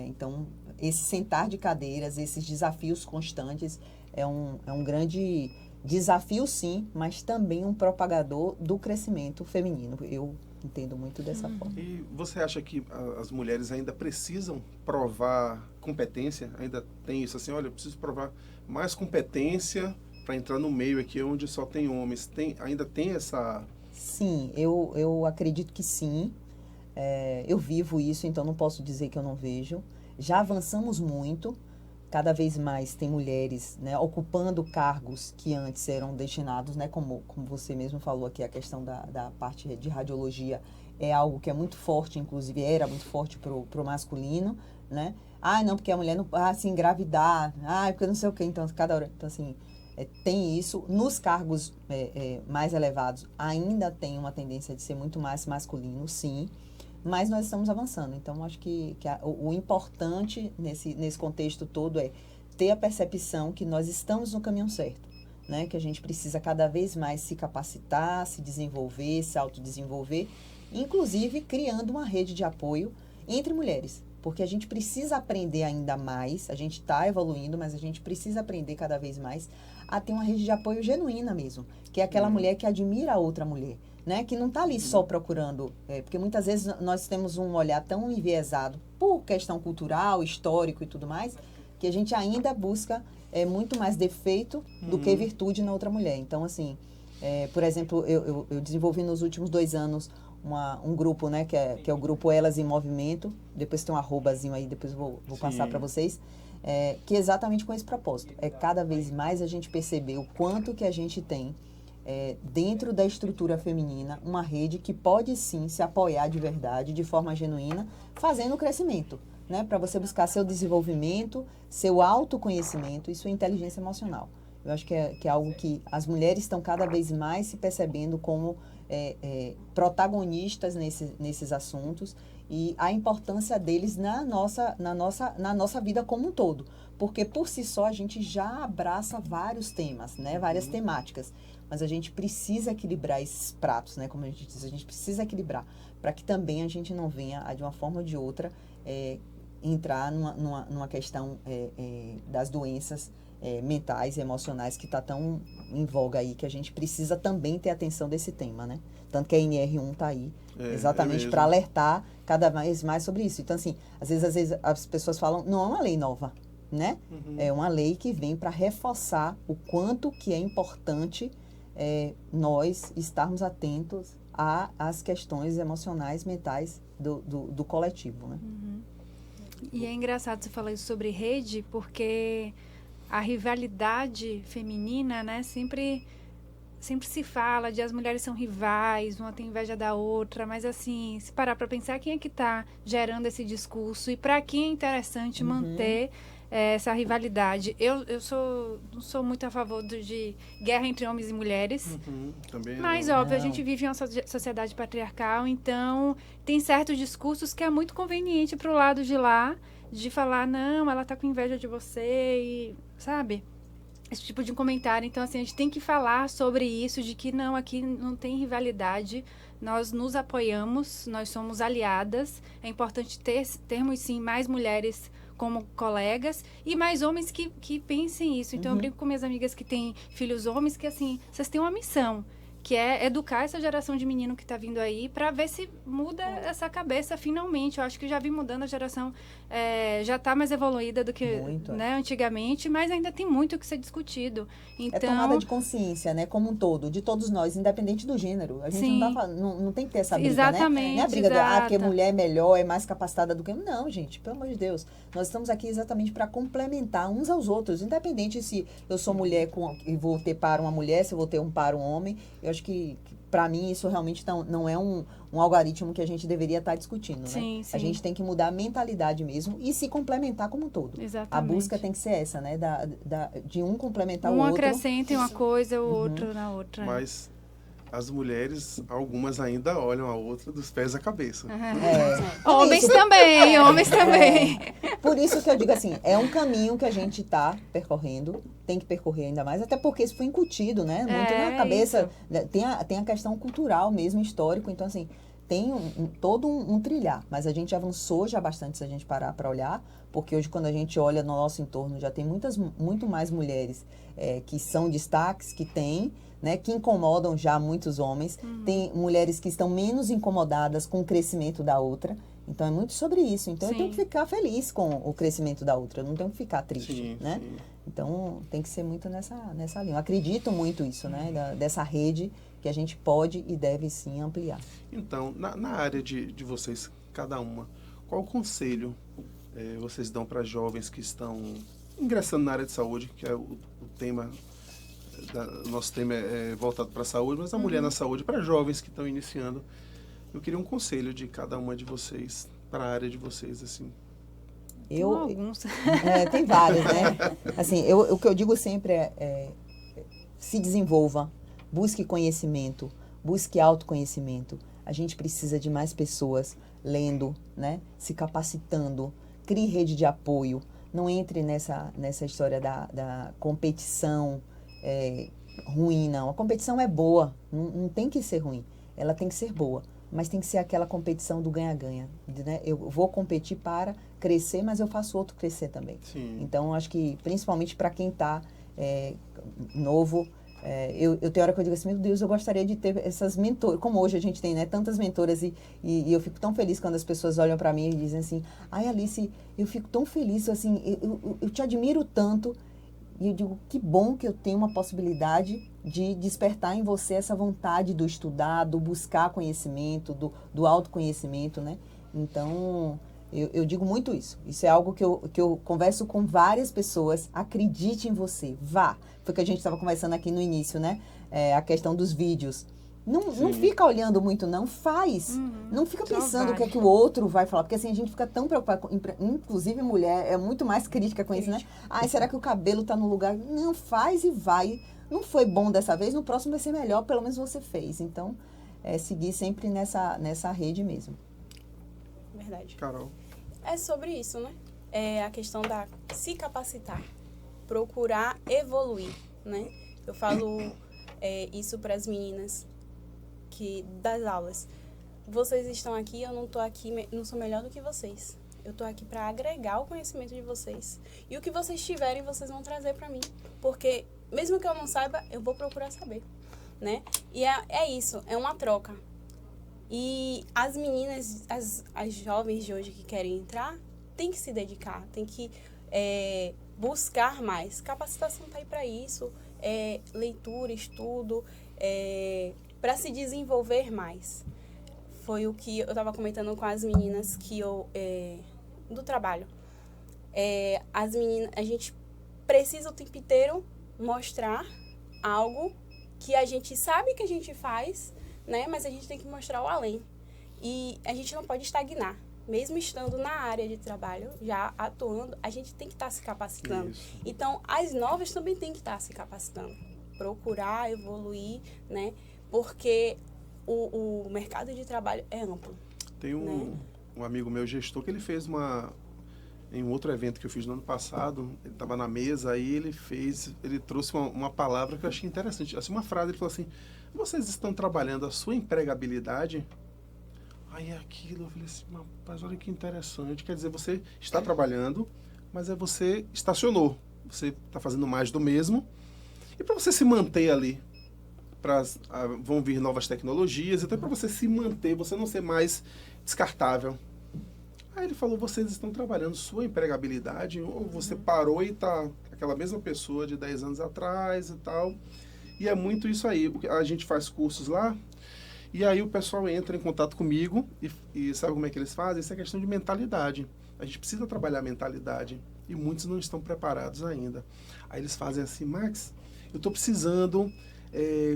D: Então, esse sentar de cadeiras, esses desafios constantes, é um grande desafio, sim, mas também um propagador do crescimento feminino. Eu entendo muito dessa forma.
A: E você acha que as mulheres ainda precisam provar competência? Ainda tem isso assim, olha, eu preciso provar mais competência para entrar no meio aqui onde só tem homens. Ainda tem essa...
D: Sim, eu acredito que sim. Eu vivo isso, então não posso dizer que eu não vejo. Já avançamos muito. Cada vez mais tem mulheres, né, ocupando cargos que antes eram destinados, né, como você mesmo falou aqui, a questão da parte de radiologia é algo que é muito forte, inclusive era muito forte pro masculino, né? Não, porque a mulher não... se engravidar, porque não sei o quê, então, cada hora... Então, assim, tem isso. Nos cargos mais elevados, ainda tem uma tendência de ser muito mais masculino, sim, mas nós estamos avançando. Então, acho que o importante nesse contexto todo é ter a percepção que nós estamos no caminho certo, né? Que a gente precisa cada vez mais se capacitar, se desenvolver, se autodesenvolver, inclusive criando uma rede de apoio entre mulheres, porque a gente precisa aprender ainda mais, a gente está evoluindo, mas a gente precisa aprender cada vez mais a ter uma rede de apoio genuína mesmo, que é aquela mulher que admira a outra mulher, né? Que não está ali só procurando, porque muitas vezes nós temos um olhar tão enviesado por questão cultural, histórico e tudo mais, que a gente ainda busca muito mais defeito do que virtude na outra mulher. Então, assim, por exemplo, eu desenvolvi nos últimos 2 anos um grupo, né, que é o grupo Elas em Movimento, depois tem um arrobazinho aí, depois eu vou passar para vocês, que é exatamente com esse propósito. Cada vez mais a gente perceber o quanto que a gente tem dentro da estrutura feminina, uma rede que pode sim se apoiar de verdade, de forma genuína, fazendo o crescimento, né? Para você buscar seu desenvolvimento, seu autoconhecimento e sua inteligência emocional. Eu acho que é algo que as mulheres estão cada vez mais se percebendo como protagonistas nesses assuntos e a importância deles na nossa vida como um todo. Porque por si só a gente já abraça vários temas, né? Várias temáticas. Mas a gente precisa equilibrar esses pratos, né? Como a gente diz, a gente precisa equilibrar para que também a gente não venha, de uma forma ou de outra, entrar numa questão das doenças mentais e emocionais que está tão em voga aí, que a gente precisa também ter atenção desse tema, né? Tanto que a NR1 está aí exatamente para alertar cada vez mais sobre isso. Então, assim, às vezes as pessoas falam, não é uma lei nova, né? É uma lei que vem para reforçar o quanto que é importante nós estarmos atentos às questões emocionais, mentais do coletivo, né?
B: E é engraçado você falar isso sobre rede, porque a rivalidade feminina, né, sempre se fala de as mulheres são rivais, uma tem inveja da outra, mas assim, se parar para pensar, quem é que está gerando esse discurso e para quem é interessante manter essa rivalidade? Eu não sou muito a favor de guerra entre homens e mulheres,
A: Também
B: mas óbvio, a gente vive em uma sociedade patriarcal, então tem certos discursos que é muito conveniente para o lado de lá, de falar, não, ela tá com inveja de você, e, sabe? Esse tipo de comentário. Então, assim, a gente tem que falar sobre isso, de que não, aqui não tem rivalidade, nós nos apoiamos, nós somos aliadas, é importante termos, sim, mais mulheres como colegas e mais homens que pensem isso. Então, eu brinco com minhas amigas que têm filhos homens, que, assim, vocês têm uma missão, que é educar essa geração de menino que está vindo aí para ver se muda essa cabeça finalmente. Eu acho que já vi mudando, a geração já está mais evoluída do que antigamente, mas ainda tem muito o que ser discutido. Então,
D: é tomada de consciência, né, como um todo, de todos nós, independente do gênero. A gente não tem que ter essa briga,
B: exatamente,
D: né? Não é a briga porque a mulher é melhor, é mais capacitada do que... Não, gente, pelo amor de Deus. Nós estamos aqui exatamente para complementar uns aos outros, independente se eu sou mulher e vou ter para uma mulher, se eu vou ter para um homem. Eu acho que para mim, isso realmente não é um algoritmo que a gente deveria estar discutindo, né?
B: Sim, sim.
D: A gente tem que mudar a mentalidade mesmo e se complementar como um todo.
B: Exatamente.
D: A busca tem que ser essa, né? De um complementar o
B: outro.
D: outro.
B: Um acrescenta em uma coisa, o outro na outra.
A: Mas as mulheres, algumas ainda olham a outra dos pés à cabeça.
B: Homens também, homens também.
D: Por isso que eu digo assim, é um caminho que a gente está percorrendo, tem que percorrer ainda mais, até porque isso foi incutido, né? Muito na cabeça. Tem a questão cultural mesmo, histórico, então assim, tem todo um trilhar, mas a gente avançou já bastante se a gente parar para olhar, porque hoje quando a gente olha no nosso entorno, já tem muito mais mulheres que são destaques, que têm, né, que incomodam já muitos homens. Tem mulheres que estão menos incomodadas com o crescimento da outra. Então, é muito sobre isso. Então, eu tenho que ficar feliz com o crescimento da outra. Eu não tenho que ficar triste, né? Sim. Então, tem que ser muito nessa linha. Eu acredito muito isso, né? Dessa rede que a gente pode e deve, sim, ampliar.
A: Então, na área de vocês, cada uma, qual o conselho vocês dão para jovens que estão ingressando na área de saúde, que é o tema... Nosso tema é voltado para a saúde, mas a mulher na saúde, para jovens que estão iniciando. Eu queria um conselho de cada uma de vocês, para a área de vocês, assim.
B: Alguns.
D: Tem vários, né? Assim, o que eu digo sempre se desenvolva, busque conhecimento, busque autoconhecimento. A gente precisa de mais pessoas lendo, né? Se capacitando, crie rede de apoio. Não entre nessa história da competição, ruim, não. A competição é boa, não tem que ser ruim, ela tem que ser boa, mas tem que ser aquela competição do ganha-ganha, né? Eu vou competir para crescer, mas eu faço outro crescer também.
A: Sim.
D: Então, acho que, principalmente para quem está novo, eu tenho hora que eu digo assim, meu Deus, eu gostaria de ter essas mentoras, como hoje a gente tem, né, tantas mentoras, e eu fico tão feliz quando as pessoas olham para mim e dizem assim, ai, Alice, eu fico tão feliz, assim, eu te admiro tanto. E eu digo, que bom que eu tenho uma possibilidade de despertar em você essa vontade do estudar, do buscar conhecimento, do autoconhecimento, né? Então, eu digo muito isso. Isso é algo que eu converso com várias pessoas. Acredite em você, vá. Foi o que a gente estava conversando aqui no início, né? A questão dos vídeos. Não fica olhando muito, não. Faz. Não fica pensando o que é que o outro vai falar. Porque assim, a gente fica tão preocupado. Inclusive, mulher é muito mais crítica com isso, né? Ai, será que o cabelo tá no lugar? Não, faz e vai. Não foi bom dessa vez, no próximo vai ser melhor. Pelo menos você fez. Então, seguir sempre nessa rede mesmo.
C: Verdade.
A: Carol.
C: É sobre isso, né? É a questão da se capacitar. Procurar evoluir, né? Eu falo isso para as meninas das aulas. Vocês estão aqui, eu não estou aqui, não sou melhor do que vocês. Eu tô aqui para agregar o conhecimento de vocês. E o que vocês tiverem, vocês vão trazer para mim. Porque, mesmo que eu não saiba, eu vou procurar saber, né? E é isso, é uma troca. E as meninas, as jovens de hoje que querem entrar, tem que se dedicar, tem que buscar mais. Capacitação tá aí para isso, leitura, estudo, para se desenvolver mais. Foi o que eu estava comentando com as meninas do trabalho. As meninas, a gente precisa o tempo inteiro mostrar algo que a gente sabe que a gente faz, né? Mas a gente tem que mostrar o além. E a gente não pode estagnar. Mesmo estando na área de trabalho, já atuando, a gente tem que estar se capacitando.
A: Isso.
C: Então, as novas também têm que estar se capacitando. Procurar evoluir, né? Porque o mercado de trabalho é amplo.
A: Tem um amigo meu, gestor, que ele fez em um outro evento que eu fiz no ano passado, ele estava na mesa, aí ele trouxe uma palavra que eu achei interessante. Assim, uma frase, ele falou assim: vocês estão trabalhando a sua empregabilidade? Aí aquilo, eu falei assim, mas olha que interessante. Quer dizer, você está trabalhando, mas você estacionou. Você está fazendo mais do mesmo. E para você se manter ali, vão vir novas tecnologias, então para você se manter, você não ser mais descartável. Aí ele falou, vocês estão trabalhando sua empregabilidade, ou você parou e está aquela mesma pessoa de 10 anos atrás e tal. E é muito isso aí. A gente faz cursos lá, e aí o pessoal entra em contato comigo e sabe como é que eles fazem? Isso é questão de mentalidade. A gente precisa trabalhar a mentalidade e muitos não estão preparados ainda. Aí eles fazem assim, Max, eu estou precisando,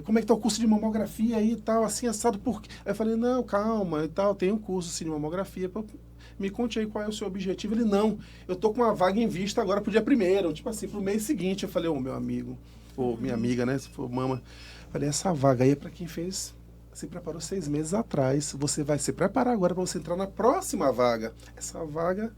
A: como é que está o curso de mamografia aí e tal, assim, assado, por quê? Aí eu falei, não, calma e tal, tem um curso assim, de mamografia, me conte aí qual é o seu objetivo. Ele, não, eu estou com uma vaga em vista agora pro dia 1º, tipo assim, pro mês seguinte. Eu falei, meu amigo, ou minha amiga, né, se for mama, eu falei, essa vaga aí é para quem se preparou 6 meses atrás. Você vai se preparar agora para você entrar na próxima vaga. Essa vaga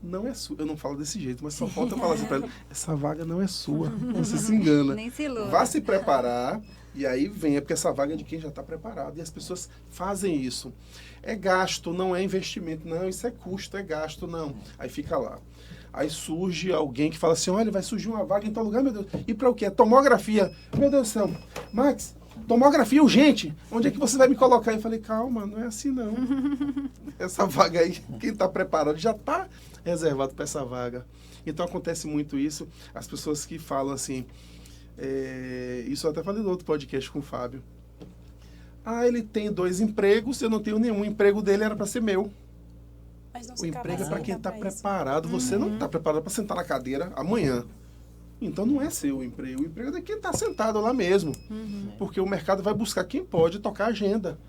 A: não é sua. Eu não falo desse jeito, mas só falta eu falar assim para ele, essa vaga não é sua. Você se engana.
B: Nem se iluda.
A: Vá se preparar e aí venha, porque essa vaga é de quem já está preparado. E as pessoas fazem isso. É gasto, não é investimento. Não, isso é custo, é gasto, não. Aí fica lá. Aí surge alguém que fala assim, olha, vai surgir uma vaga em tal lugar, meu Deus. E para o quê? Tomografia. Meu Deus do céu. Max, tomografia urgente. Onde é que você vai me colocar? Eu falei, calma, não é assim não. Essa vaga aí, quem está preparado já está reservado para essa vaga. Então acontece muito isso. As pessoas que falam assim, isso eu até falei no outro podcast com o Fábio. Ele tem 2 empregos, eu não tenho nenhum. O emprego dele era para ser meu.
C: Mas não
A: O
C: se
A: emprego é para quem está
C: capacita pra isso.
A: preparado. Você não está preparado para sentar na cadeira amanhã. Então não é seu o emprego. O emprego é de quem está sentado lá mesmo. Porque o mercado vai buscar quem pode tocar a agenda.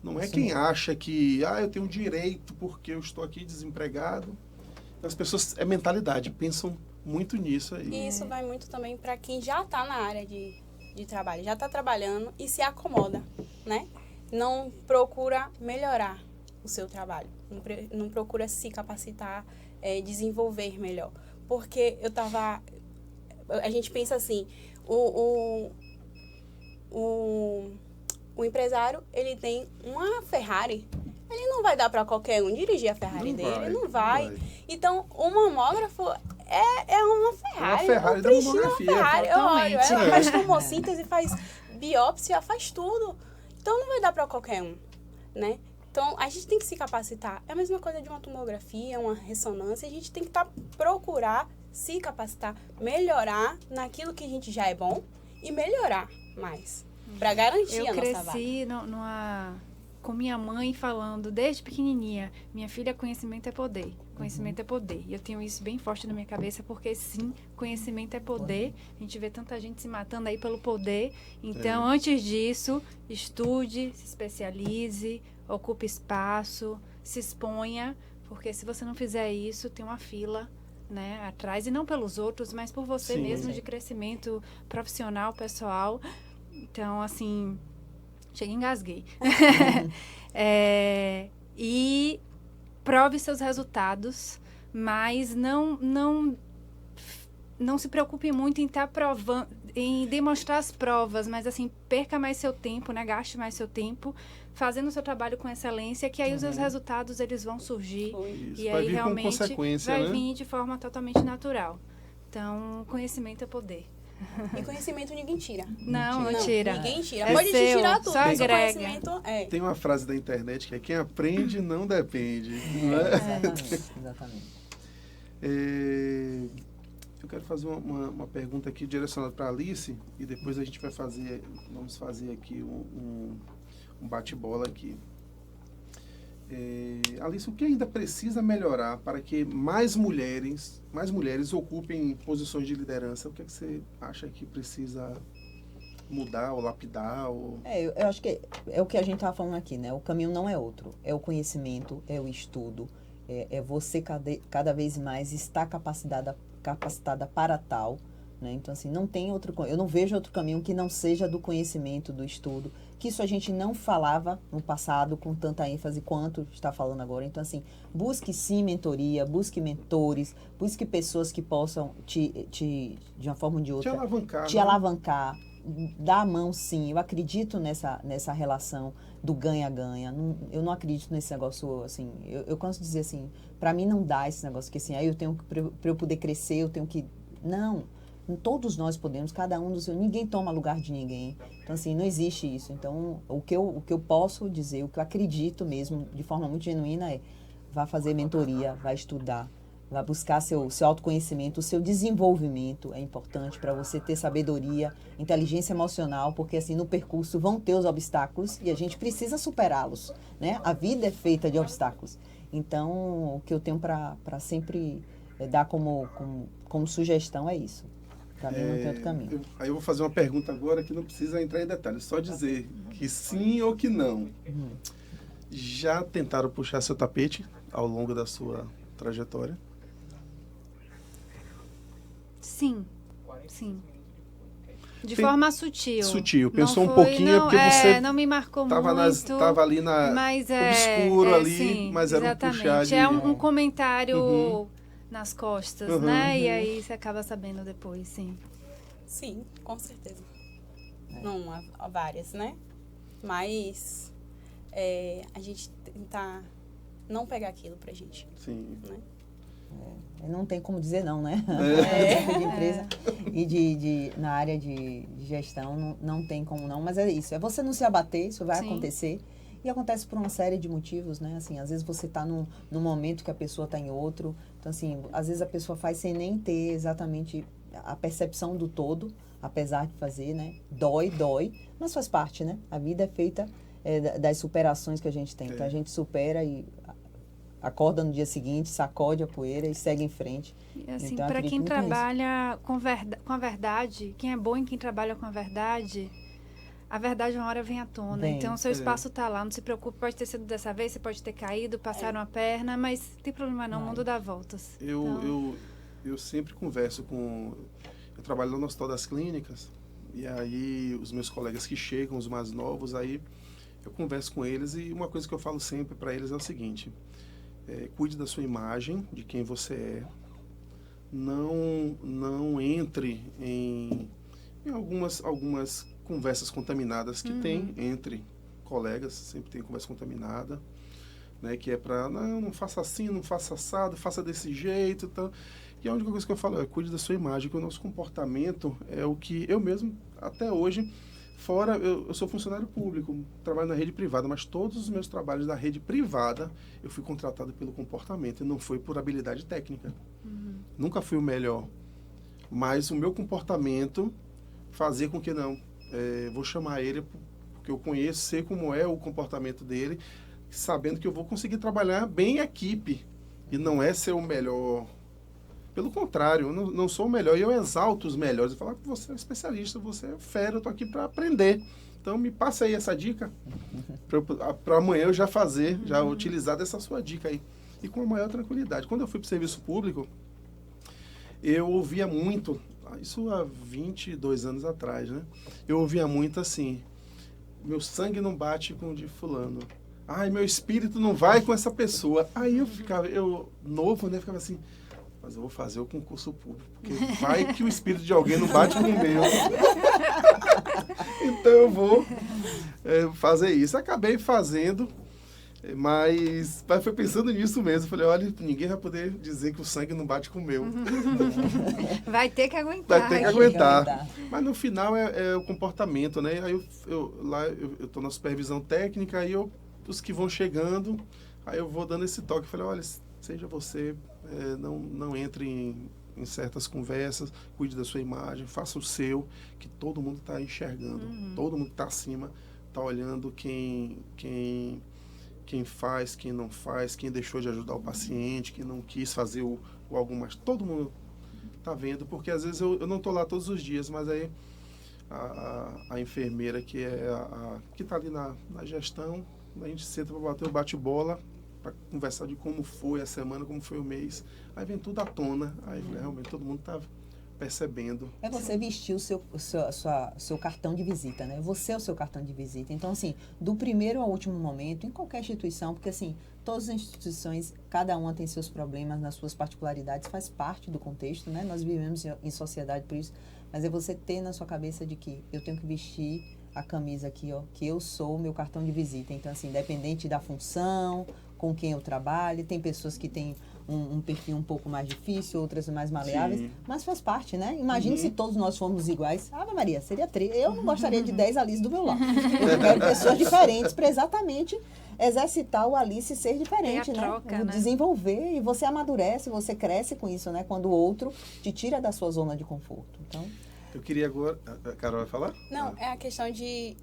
A: Não é quem acha que, eu tenho direito porque eu estou aqui desempregado. As pessoas, é mentalidade, pensam muito nisso aí.
C: E isso vai muito também para quem já está na área de trabalho, já está trabalhando e se acomoda, né? Não procura melhorar o seu trabalho, não procura se capacitar, desenvolver melhor. Porque a gente pensa assim, o empresário, ele tem uma Ferrari, ele não vai dar para qualquer um dirigir a Ferrari dele, não vai. Então, o mamógrafo é uma Ferrari.
A: Uma Ferrari da mamografia.
C: Uma Ferrari,
B: Totalmente.
C: ela faz tomossíntese, faz biópsia, faz tudo. Então, não vai dar para qualquer um, né? Então, a gente tem que se capacitar. É a mesma coisa de uma tomografia, uma ressonância. A gente tem que procurar se capacitar, melhorar naquilo que a gente já é bom e melhorar mais, para garantir a nossa vaga.
B: Eu cresci com minha mãe falando desde pequenininha, minha filha, conhecimento é poder. Conhecimento é poder. E eu tenho isso bem forte na minha cabeça, porque sim, conhecimento é poder. A gente vê tanta gente se matando aí pelo poder. Então, antes disso, estude, se especialize, ocupe espaço, se exponha, porque se você não fizer isso, tem uma fila, né, atrás, e não pelos outros, mas por você mesmo, de crescimento profissional, pessoal. Então, assim, cheguei e engasguei. E prove seus resultados, mas não não se preocupe muito em estar provando, em demonstrar as provas, mas assim, perca mais seu tempo, né? Gaste mais seu tempo fazendo o seu trabalho com excelência, que aí os seus resultados eles vão surgir.
A: Isso,
B: E
A: vai
B: aí
A: vir com
B: realmente
A: consequência,
B: vai
A: né?
B: vir de forma totalmente natural. Então, conhecimento é poder.
C: E conhecimento ninguém tira.
B: Não tira.
C: Ninguém tira.
B: É
C: Pode te
B: seu,
C: tirar tudo,
B: só
C: mas o
B: agrega.
C: conhecimento é.
A: Tem uma frase da internet que é quem aprende não depende. Não é?
D: Exatamente.
A: Eu quero fazer uma pergunta aqui direcionada para a Alice e depois a gente vamos fazer aqui um bate-bola aqui. Alice, o que ainda precisa melhorar para que mais mulheres ocupem posições de liderança? O que é que você acha que precisa mudar ou lapidar?
D: Eu acho que é o que a gente estava falando aqui, né? O caminho não é outro. É o conhecimento, é o estudo, é você cada vez mais estar capacitada para tal, né? Então, assim, eu não vejo outro caminho que não seja do conhecimento, do estudo, que isso a gente não falava no passado com tanta ênfase quanto está falando agora. Então, assim, busque sim mentoria, busque mentores, busque pessoas que possam de uma forma ou de outra, te alavancar, dar a mão, sim. Eu acredito nessa relação do ganha-ganha. Eu não acredito nesse negócio, assim, eu canso de dizer assim, para mim não dá esse negócio, que assim, aí eu tenho que, para eu poder crescer, eu tenho que... Não, todos nós podemos, cada um do seu... Ninguém toma lugar de ninguém. Então, assim, não existe isso. Então, o que eu posso dizer, o que eu acredito mesmo, de forma muito genuína, é vá fazer mentoria, vá estudar, vá buscar seu autoconhecimento, o seu desenvolvimento é importante para você ter sabedoria, inteligência emocional, porque, assim, no percurso vão ter os obstáculos e a gente precisa superá-los, né? A vida é feita de obstáculos. Então, o que eu tenho para sempre dar como sugestão é isso. Para mim não tem outro caminho.
A: Aí eu vou fazer uma pergunta agora que não precisa entrar em detalhes, só dizer que sim ou que não. Já tentaram puxar seu tapete ao longo da sua trajetória?
B: Sim. De forma sutil.
A: Sutil. Pensou
B: não
A: um pouquinho, porque você
B: não me marcou
A: estava ali obscuro ali,
B: sim,
A: mas era
B: exatamente.
A: um puxar de...
B: É um comentário nas costas, né?
A: Uhum.
B: E aí você acaba sabendo depois, sim.
C: Sim, com certeza. Não, há várias, né? Mas a gente tentar não pegar aquilo pra gente.
A: Sim.
C: Né?
D: Não tem como dizer não, né? De empresa e na área de gestão não tem como não, mas é isso. É você não se abater, isso vai acontecer. E acontece por uma série de motivos, né? Assim, às vezes você está num momento que a pessoa está em outro. Então, assim, às vezes a pessoa faz sem nem ter exatamente a percepção do todo, apesar de fazer, né? Dói, mas faz parte, né? A vida é feita das superações que a gente tem. Então, a gente supera e acorda no dia seguinte, sacode a poeira e segue em frente.
B: E, assim,
D: então,
B: para quem trabalha com a verdade, quem é bom em quem trabalha com a verdade uma hora vem à tona. Então, o seu espaço está lá, não se preocupe, pode ter sido dessa vez, você pode ter caído, passaram a perna, mas não tem problema não, o mundo dá voltas.
A: Eu sempre converso eu trabalho no Hospital das Clínicas, e aí os meus colegas que chegam, os mais novos, aí eu converso com eles, e uma coisa que eu falo sempre para eles é o seguinte: cuide da sua imagem, de quem você é, não entre em algumas conversas contaminadas que tem entre colegas, sempre tem conversa contaminada, né, que é para não faça assim, não faça assado, faça desse jeito, tá? E a única coisa que eu falo é cuide da sua imagem, que o nosso comportamento é o que eu mesmo, até hoje, fora, eu sou funcionário público, trabalho na rede privada, mas todos os meus trabalhos da rede privada, eu fui contratado pelo comportamento, e não foi por habilidade técnica. Nunca fui o melhor. Mas o meu comportamento fazia com que, vou chamar ele, porque eu conheço, sei como é o comportamento dele, sabendo que eu vou conseguir trabalhar bem em equipe, e não é ser o melhor. Pelo contrário, eu não sou o melhor, e eu exalto os melhores. Eu falo que você é especialista, você é fera, eu estou aqui para aprender. Então, me passa aí essa dica, para amanhã eu já utilizar dessa sua dica aí. E com a maior tranquilidade. Quando eu fui para o serviço público, eu ouvia muito, isso há 22 anos atrás, né? Eu ouvia muito assim, meu sangue não bate com o de fulano. Ai, meu espírito não vai com essa pessoa. Aí eu novo, né? Ficava assim, mas eu vou fazer o concurso público, porque vai que o espírito de alguém não bate com o meu. Então eu vou fazer isso. Acabei fazendo, mas foi pensando nisso mesmo. Falei, olha, ninguém vai poder dizer que o sangue não bate com o meu.
B: Vai ter que aguentar.
A: Vai ter que aguentar. Mas no final é o comportamento, né? Aí eu tô na supervisão técnica, aí os que vão chegando, aí eu vou dando esse toque. Falei, olha, seja você, não entre em certas conversas, cuide da sua imagem, faça o seu, que todo mundo está enxergando. Todo mundo está acima, está olhando quem faz, quem não faz, quem deixou de ajudar o paciente, quem não quis fazer o algo mais. Todo mundo está vendo, porque às vezes eu não estou lá todos os dias, mas aí a enfermeira que está ali na gestão, a gente senta para bater o bate-bola, para conversar de como foi a semana, como foi o mês. Aí vem tudo à tona, aí realmente todo mundo está percebendo.
D: É você vestir o seu cartão de visita, né? Você é o seu cartão de visita. Então, assim, do primeiro ao último momento, em qualquer instituição, porque, assim, todas as instituições, cada uma tem seus problemas, nas suas particularidades, faz parte do contexto, né? Nós vivemos em sociedade por isso, mas é você ter na sua cabeça de que eu tenho que vestir a camisa aqui, ó, que eu sou o meu cartão de visita. Então, assim, independente da função, com quem eu trabalho, tem pessoas que têm um perfil um pouco mais difícil, outras mais maleáveis,
A: Sim.
D: mas faz parte, né? Imagine se todos nós fôssemos iguais. Ave Maria, seria eu não gostaria de 10 Alice do meu lado. Eu quero pessoas diferentes para exatamente exercitar o Alice ser diferente,
B: Tem a
D: né?
B: troca, né?
D: Desenvolver, e você amadurece, você cresce com isso, né? Quando o outro te tira da sua zona de conforto. Então,
A: Eu queria agora... A Carol vai falar?
C: Não, é a questão de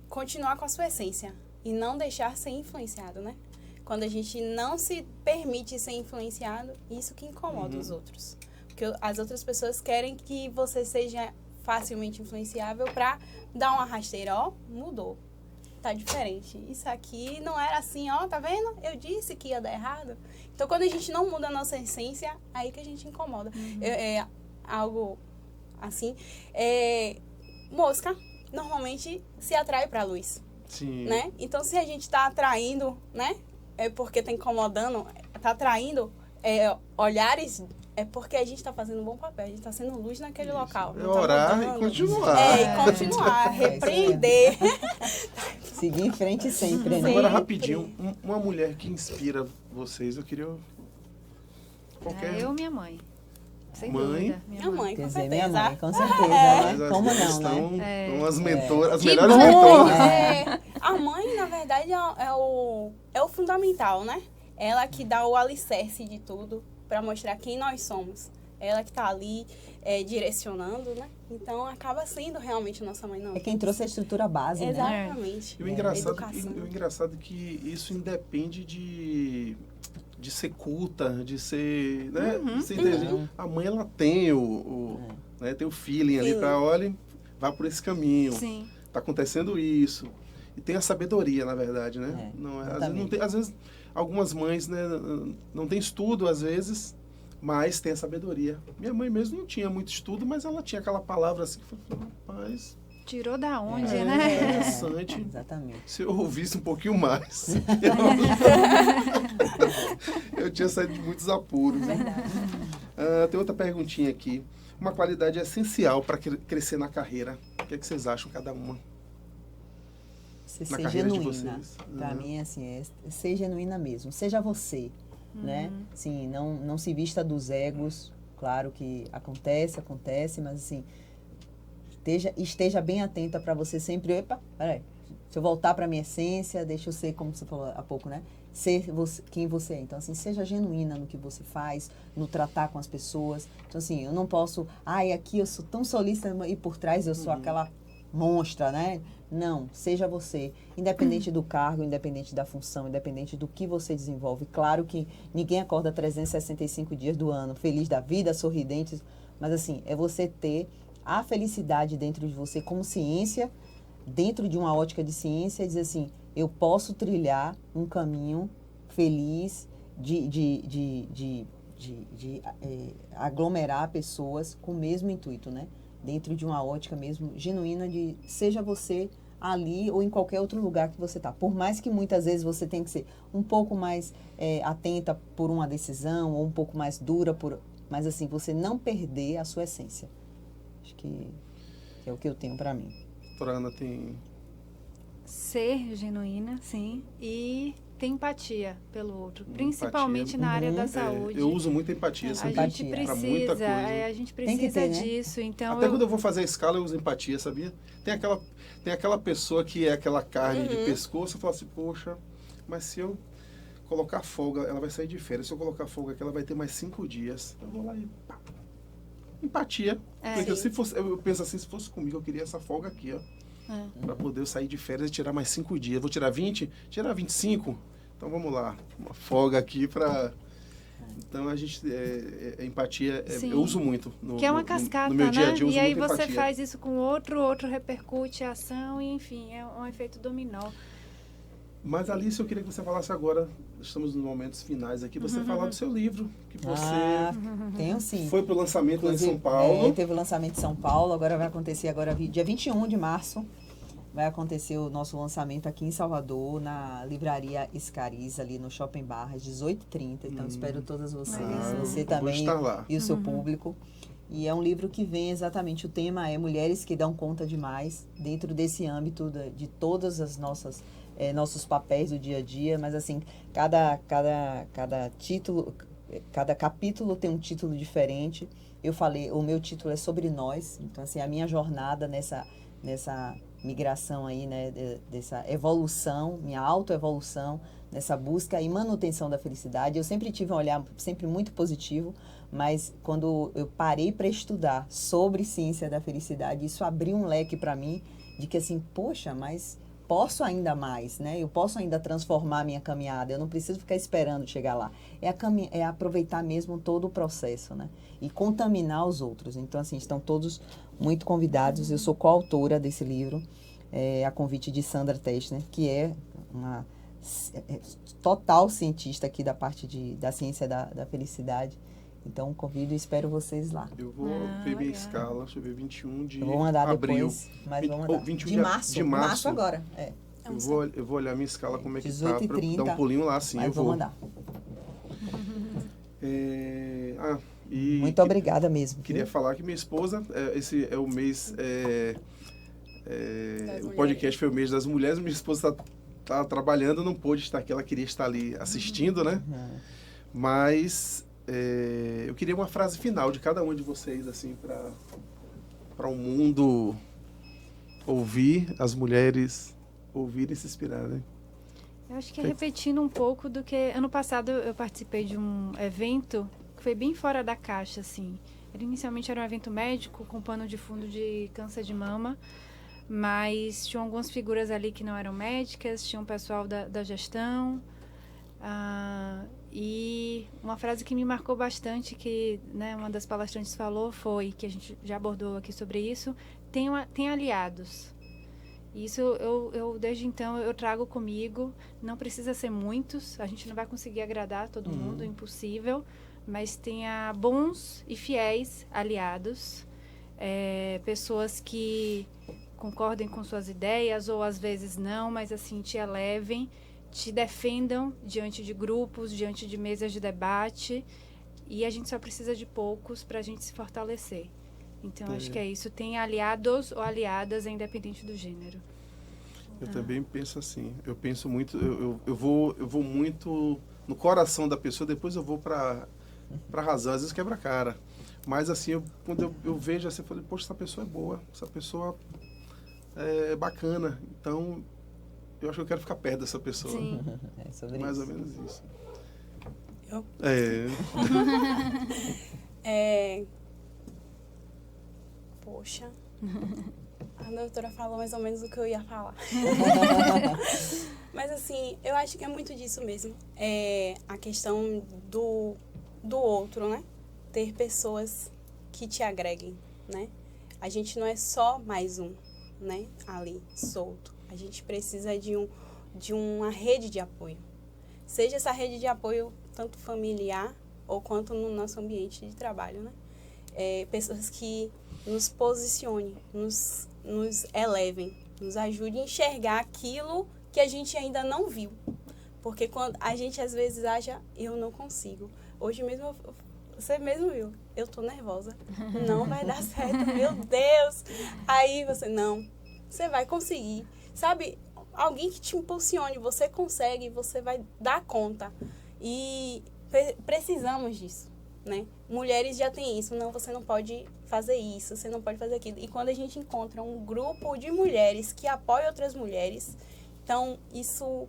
C: continuar com a sua essência e não deixar ser influenciado, né? Quando a gente não se permite ser influenciado, isso que incomoda os outros. Porque as outras pessoas querem que você seja facilmente influenciável para dar uma rasteira. Ó, mudou. Tá diferente. Isso aqui não era assim, ó, tá vendo? Eu disse que ia dar errado. Então, quando a gente não muda a nossa essência, aí que a gente incomoda. Algo assim. Mosca normalmente se atrai para a luz,
A: Sim.
C: né? Então, se a gente está atraindo, né? É porque está incomodando, está atraindo olhares, é porque a gente está fazendo um bom papel, a gente está sendo luz naquele local.
A: É
C: não tá
A: orar
C: mudando.
A: e continuar.
C: E continuar, repreender.
D: seguir em frente sempre, né?
A: Agora,
C: Sempre.
A: rapidinho, uma mulher que inspira vocês, eu queria... Qualquer...
B: Eu, minha mãe. Sem
A: Mãe?
B: dúvida.
C: Minha mãe,
D: Quer
C: com
D: dizer,
C: certeza.
D: minha mãe, com certeza,
A: Mas
D: né?
A: as
D: Como
A: duas
D: não,
A: estão
D: né?
A: umas mentoras, as
B: Que
A: melhores
B: bom!
A: mentoras.
C: A mãe, na verdade, é o fundamental, né? Ela que dá o alicerce de tudo para mostrar quem nós somos. Ela que está ali direcionando, né? Então, acaba sendo realmente nossa mãe, não.
D: É quem trouxe a estrutura base, né?
C: Exatamente.
A: E o engraçado é que isso independe de ser culta, de ser, né? De ser inteligente. A mãe, ela tem né, tem o feeling ali para, olha, vá por esse caminho.
B: Sim.
A: Tá acontecendo isso. E tem a sabedoria, na verdade, né? Não é, às vezes algumas mães, né, não tem estudo, às vezes, mas tem a sabedoria. Minha mãe mesmo não tinha muito estudo, mas ela tinha aquela palavra assim, que falou, rapaz...
B: Tirou da onde,
A: É,
B: né?
A: interessante.
D: Exatamente.
A: Se eu ouvisse um pouquinho mais, eu tinha saído de muitos apuros. Tem outra perguntinha aqui. Uma qualidade essencial para crescer na carreira. O que é que vocês acham, cada uma?
D: Você
A: Na
D: ser
A: carreira de
D: genuína.
A: vocês.
D: Pra mim, assim, é ser genuína mesmo. Seja você, né? Sim, não se vista dos egos. Claro que acontece, mas assim, esteja bem atenta para você sempre. Epa, peraí. Se eu voltar para minha essência, deixa eu ser, como você falou há pouco, né? Ser você, quem você é. Então, assim, seja genuína no que você faz, no tratar com as pessoas. Então, assim, eu não posso... aqui eu sou tão solícita e por trás eu sou aquela monstra, né? Não, seja você. Independente do cargo, independente da função, independente do que você desenvolve. Claro que ninguém acorda 365 dias do ano, feliz da vida, sorridente. Mas, assim, é você ter a felicidade dentro de você como ciência, dentro de uma ótica de ciência, dizer assim, eu posso trilhar um caminho feliz de aglomerar pessoas com o mesmo intuito, né? Dentro de uma ótica mesmo genuína de seja você ali ou em qualquer outro lugar que você está. Por mais que muitas vezes você tenha que ser um pouco mais atenta por uma decisão ou um pouco mais dura, mas assim, você não perder a sua essência. Acho que é o que eu tenho para mim.
A: Doutora Ana, tem...
B: Ser genuína, sim, e ter empatia pelo outro, principalmente na área da saúde.
A: Eu uso muita empatia,
B: A
A: sabia?
B: gente
A: Pra muita
B: precisa,
A: coisa.
B: a gente
D: Tem que
B: precisa
D: ter, né?
B: disso. Então
A: Até quando eu vou fazer a escala, eu uso empatia, sabia? Tem aquela pessoa que é aquela carne de pescoço, eu falo assim, poxa, mas se eu colocar folga, ela vai sair de férias. Se eu colocar folga aqui, ela vai ter mais 5 dias. Eu vou lá e pá. Empatia. Porque eu penso assim, se fosse comigo, eu queria essa folga aqui, ó. Para poder eu sair de férias e tirar mais 5 dias. Vou tirar 20? Tirar 25? Então vamos lá. Uma folga aqui para... Então a gente... empatia, eu uso muito
B: que é uma cascata,
A: no meu dia a dia. Eu uso
B: e aí
A: muito
B: você
A: empatia.
B: faz isso com outro repercute a ação, e enfim, é um efeito dominó.
A: Mas Alice, eu queria que você falasse agora, estamos nos momentos finais aqui, você falar do seu livro, que você
D: Tenho sim.
A: foi para o lançamento lá em São
D: Inclusive,
A: Paulo.
D: teve o lançamento em São Paulo, agora vai acontecer dia 21 de março. Vai acontecer o nosso lançamento aqui em Salvador, na livraria Escariz, ali no Shopping Barra, às 18h30. Então, espero todas vocês, você também
A: vou estar lá.
D: e o seu público. E é um livro que vem exatamente, o tema é Mulheres que Dão Conta Demais, dentro desse âmbito de todas as nossos papéis do dia a dia, mas assim, cada título, cada capítulo tem um título diferente. Eu falei, o meu título é sobre nós, então assim, a minha jornada nessa migração aí, né, dessa evolução, minha autoevolução, nessa busca e manutenção da felicidade. Eu sempre tive um olhar sempre muito positivo, mas quando eu parei para estudar sobre ciência da felicidade, isso abriu um leque para mim de que assim, poxa, mas posso ainda mais, né? Eu posso ainda transformar a minha caminhada, eu não preciso ficar esperando chegar lá. É aproveitar mesmo todo o processo, né? E contaminar os outros. Então, assim, estão todos muito convidados. Eu sou coautora desse livro, a convite de Sandra Testner, que é uma total cientista aqui da parte da ciência da felicidade. Então, convido e espero vocês lá.
A: Eu vou ver minha escala, deixa eu ver, 21 de abril.
D: Eu vou mandar depois, mas vou mandar.
A: 21
D: de março. De março agora,
A: Eu vou olhar minha escala, como é que
D: 18
A: tá,
D: e
A: para
D: 30,
A: dar um pulinho lá, sim,
D: mas
A: eu vou.
D: mandar.
A: Muito
D: obrigada mesmo.
A: Queria falar que minha esposa, esse é o mês... o podcast foi o mês das mulheres, minha esposa tá trabalhando, não pôde estar aqui, ela queria estar ali assistindo, né? Mas eu queria uma frase final de cada um de vocês, assim, para o mundo ouvir, as mulheres ouvirem e se inspirarem.
B: Eu acho que é repetindo um pouco do que... Ano passado eu participei de um evento que foi bem fora da caixa, assim. Inicialmente era um evento médico com pano de fundo de câncer de mama, mas tinham algumas figuras ali que não eram médicas, tinha um pessoal da gestão, e uma frase que me marcou bastante, que, né, uma das palestrantes falou, foi, que a gente já abordou aqui sobre isso, tem aliados. Isso eu desde então eu trago comigo, não precisa ser muitos, a gente não vai conseguir agradar todo mundo, impossível, mas tenha bons e fiéis aliados, pessoas que concordem com suas ideias, ou às vezes não, mas assim, te elevem, te defendam diante de grupos, diante de mesas de debate, e a gente só precisa de poucos para a gente se fortalecer. Então, acho que é isso. Tem aliados ou aliadas, independente do gênero.
A: Eu também penso assim. Eu penso muito... Eu vou muito no coração da pessoa, depois eu vou para razão. Às vezes quebra a cara. Mas, assim, quando eu vejo assim, eu falei, poxa, essa pessoa é boa. Essa pessoa é bacana. Então, eu acho que eu quero ficar perto dessa pessoa.
B: Sim.
D: É sobre
A: Mais
D: isso.
A: ou menos isso.
C: Eu? Poxa, a doutora falou mais ou menos o que eu ia falar. Mas assim, eu acho que é muito disso mesmo. A questão do outro, né? Ter pessoas que te agreguem, né? A gente não é só mais um, né? Ali, solto. A gente precisa de uma rede de apoio. Seja essa rede de apoio tanto familiar ou quanto no nosso ambiente de trabalho, né? Pessoas que nos posicionem, nos elevem, nos ajude a enxergar aquilo que a gente ainda não viu. Porque quando a gente às vezes acha, eu não consigo. Hoje mesmo, você mesmo viu, eu tô nervosa. Não vai dar certo, meu Deus. Aí você, não, você vai conseguir. Sabe, alguém que te impulsione, você consegue, você vai dar conta. E precisamos disso, né? Mulheres já têm isso, não, você não pode fazer isso, você não pode fazer aquilo. E quando a gente encontra um grupo de mulheres que apoia outras mulheres, então isso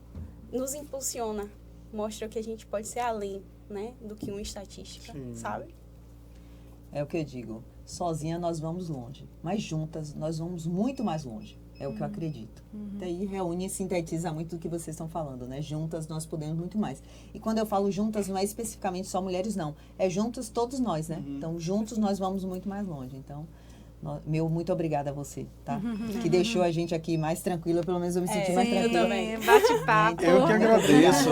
C: nos impulsiona, mostra que a gente pode ser além, né, do que uma estatística,
A: Sim.
C: sabe?
D: É o que eu digo. Sozinha nós vamos longe, mas juntas nós vamos muito mais longe. É o que eu acredito. Daí reúne e sintetiza muito do que vocês estão falando, né? Juntas nós podemos muito mais. E quando eu falo juntas, não é especificamente só mulheres, não. É juntos todos nós, né? Então, juntos nós vamos muito mais longe. Então, meu muito obrigada a você, tá? Que deixou a gente aqui mais tranquila, pelo menos eu me senti mais
C: sim, eu
D: tranquila.
C: também.
B: Bate-papo.
A: Eu que agradeço.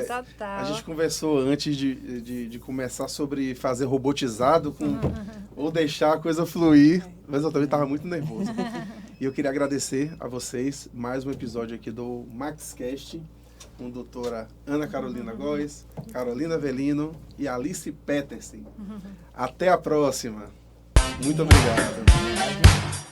B: Total.
A: A gente conversou antes de começar sobre fazer robotizado ou deixar a coisa fluir, mas eu também estava muito nervoso. E eu queria agradecer a vocês mais um episódio aqui do MaxCast, com a doutora Ana Carolina Góes, Carolina Avelino e Alice Petersen. Até a próxima. Muito obrigado.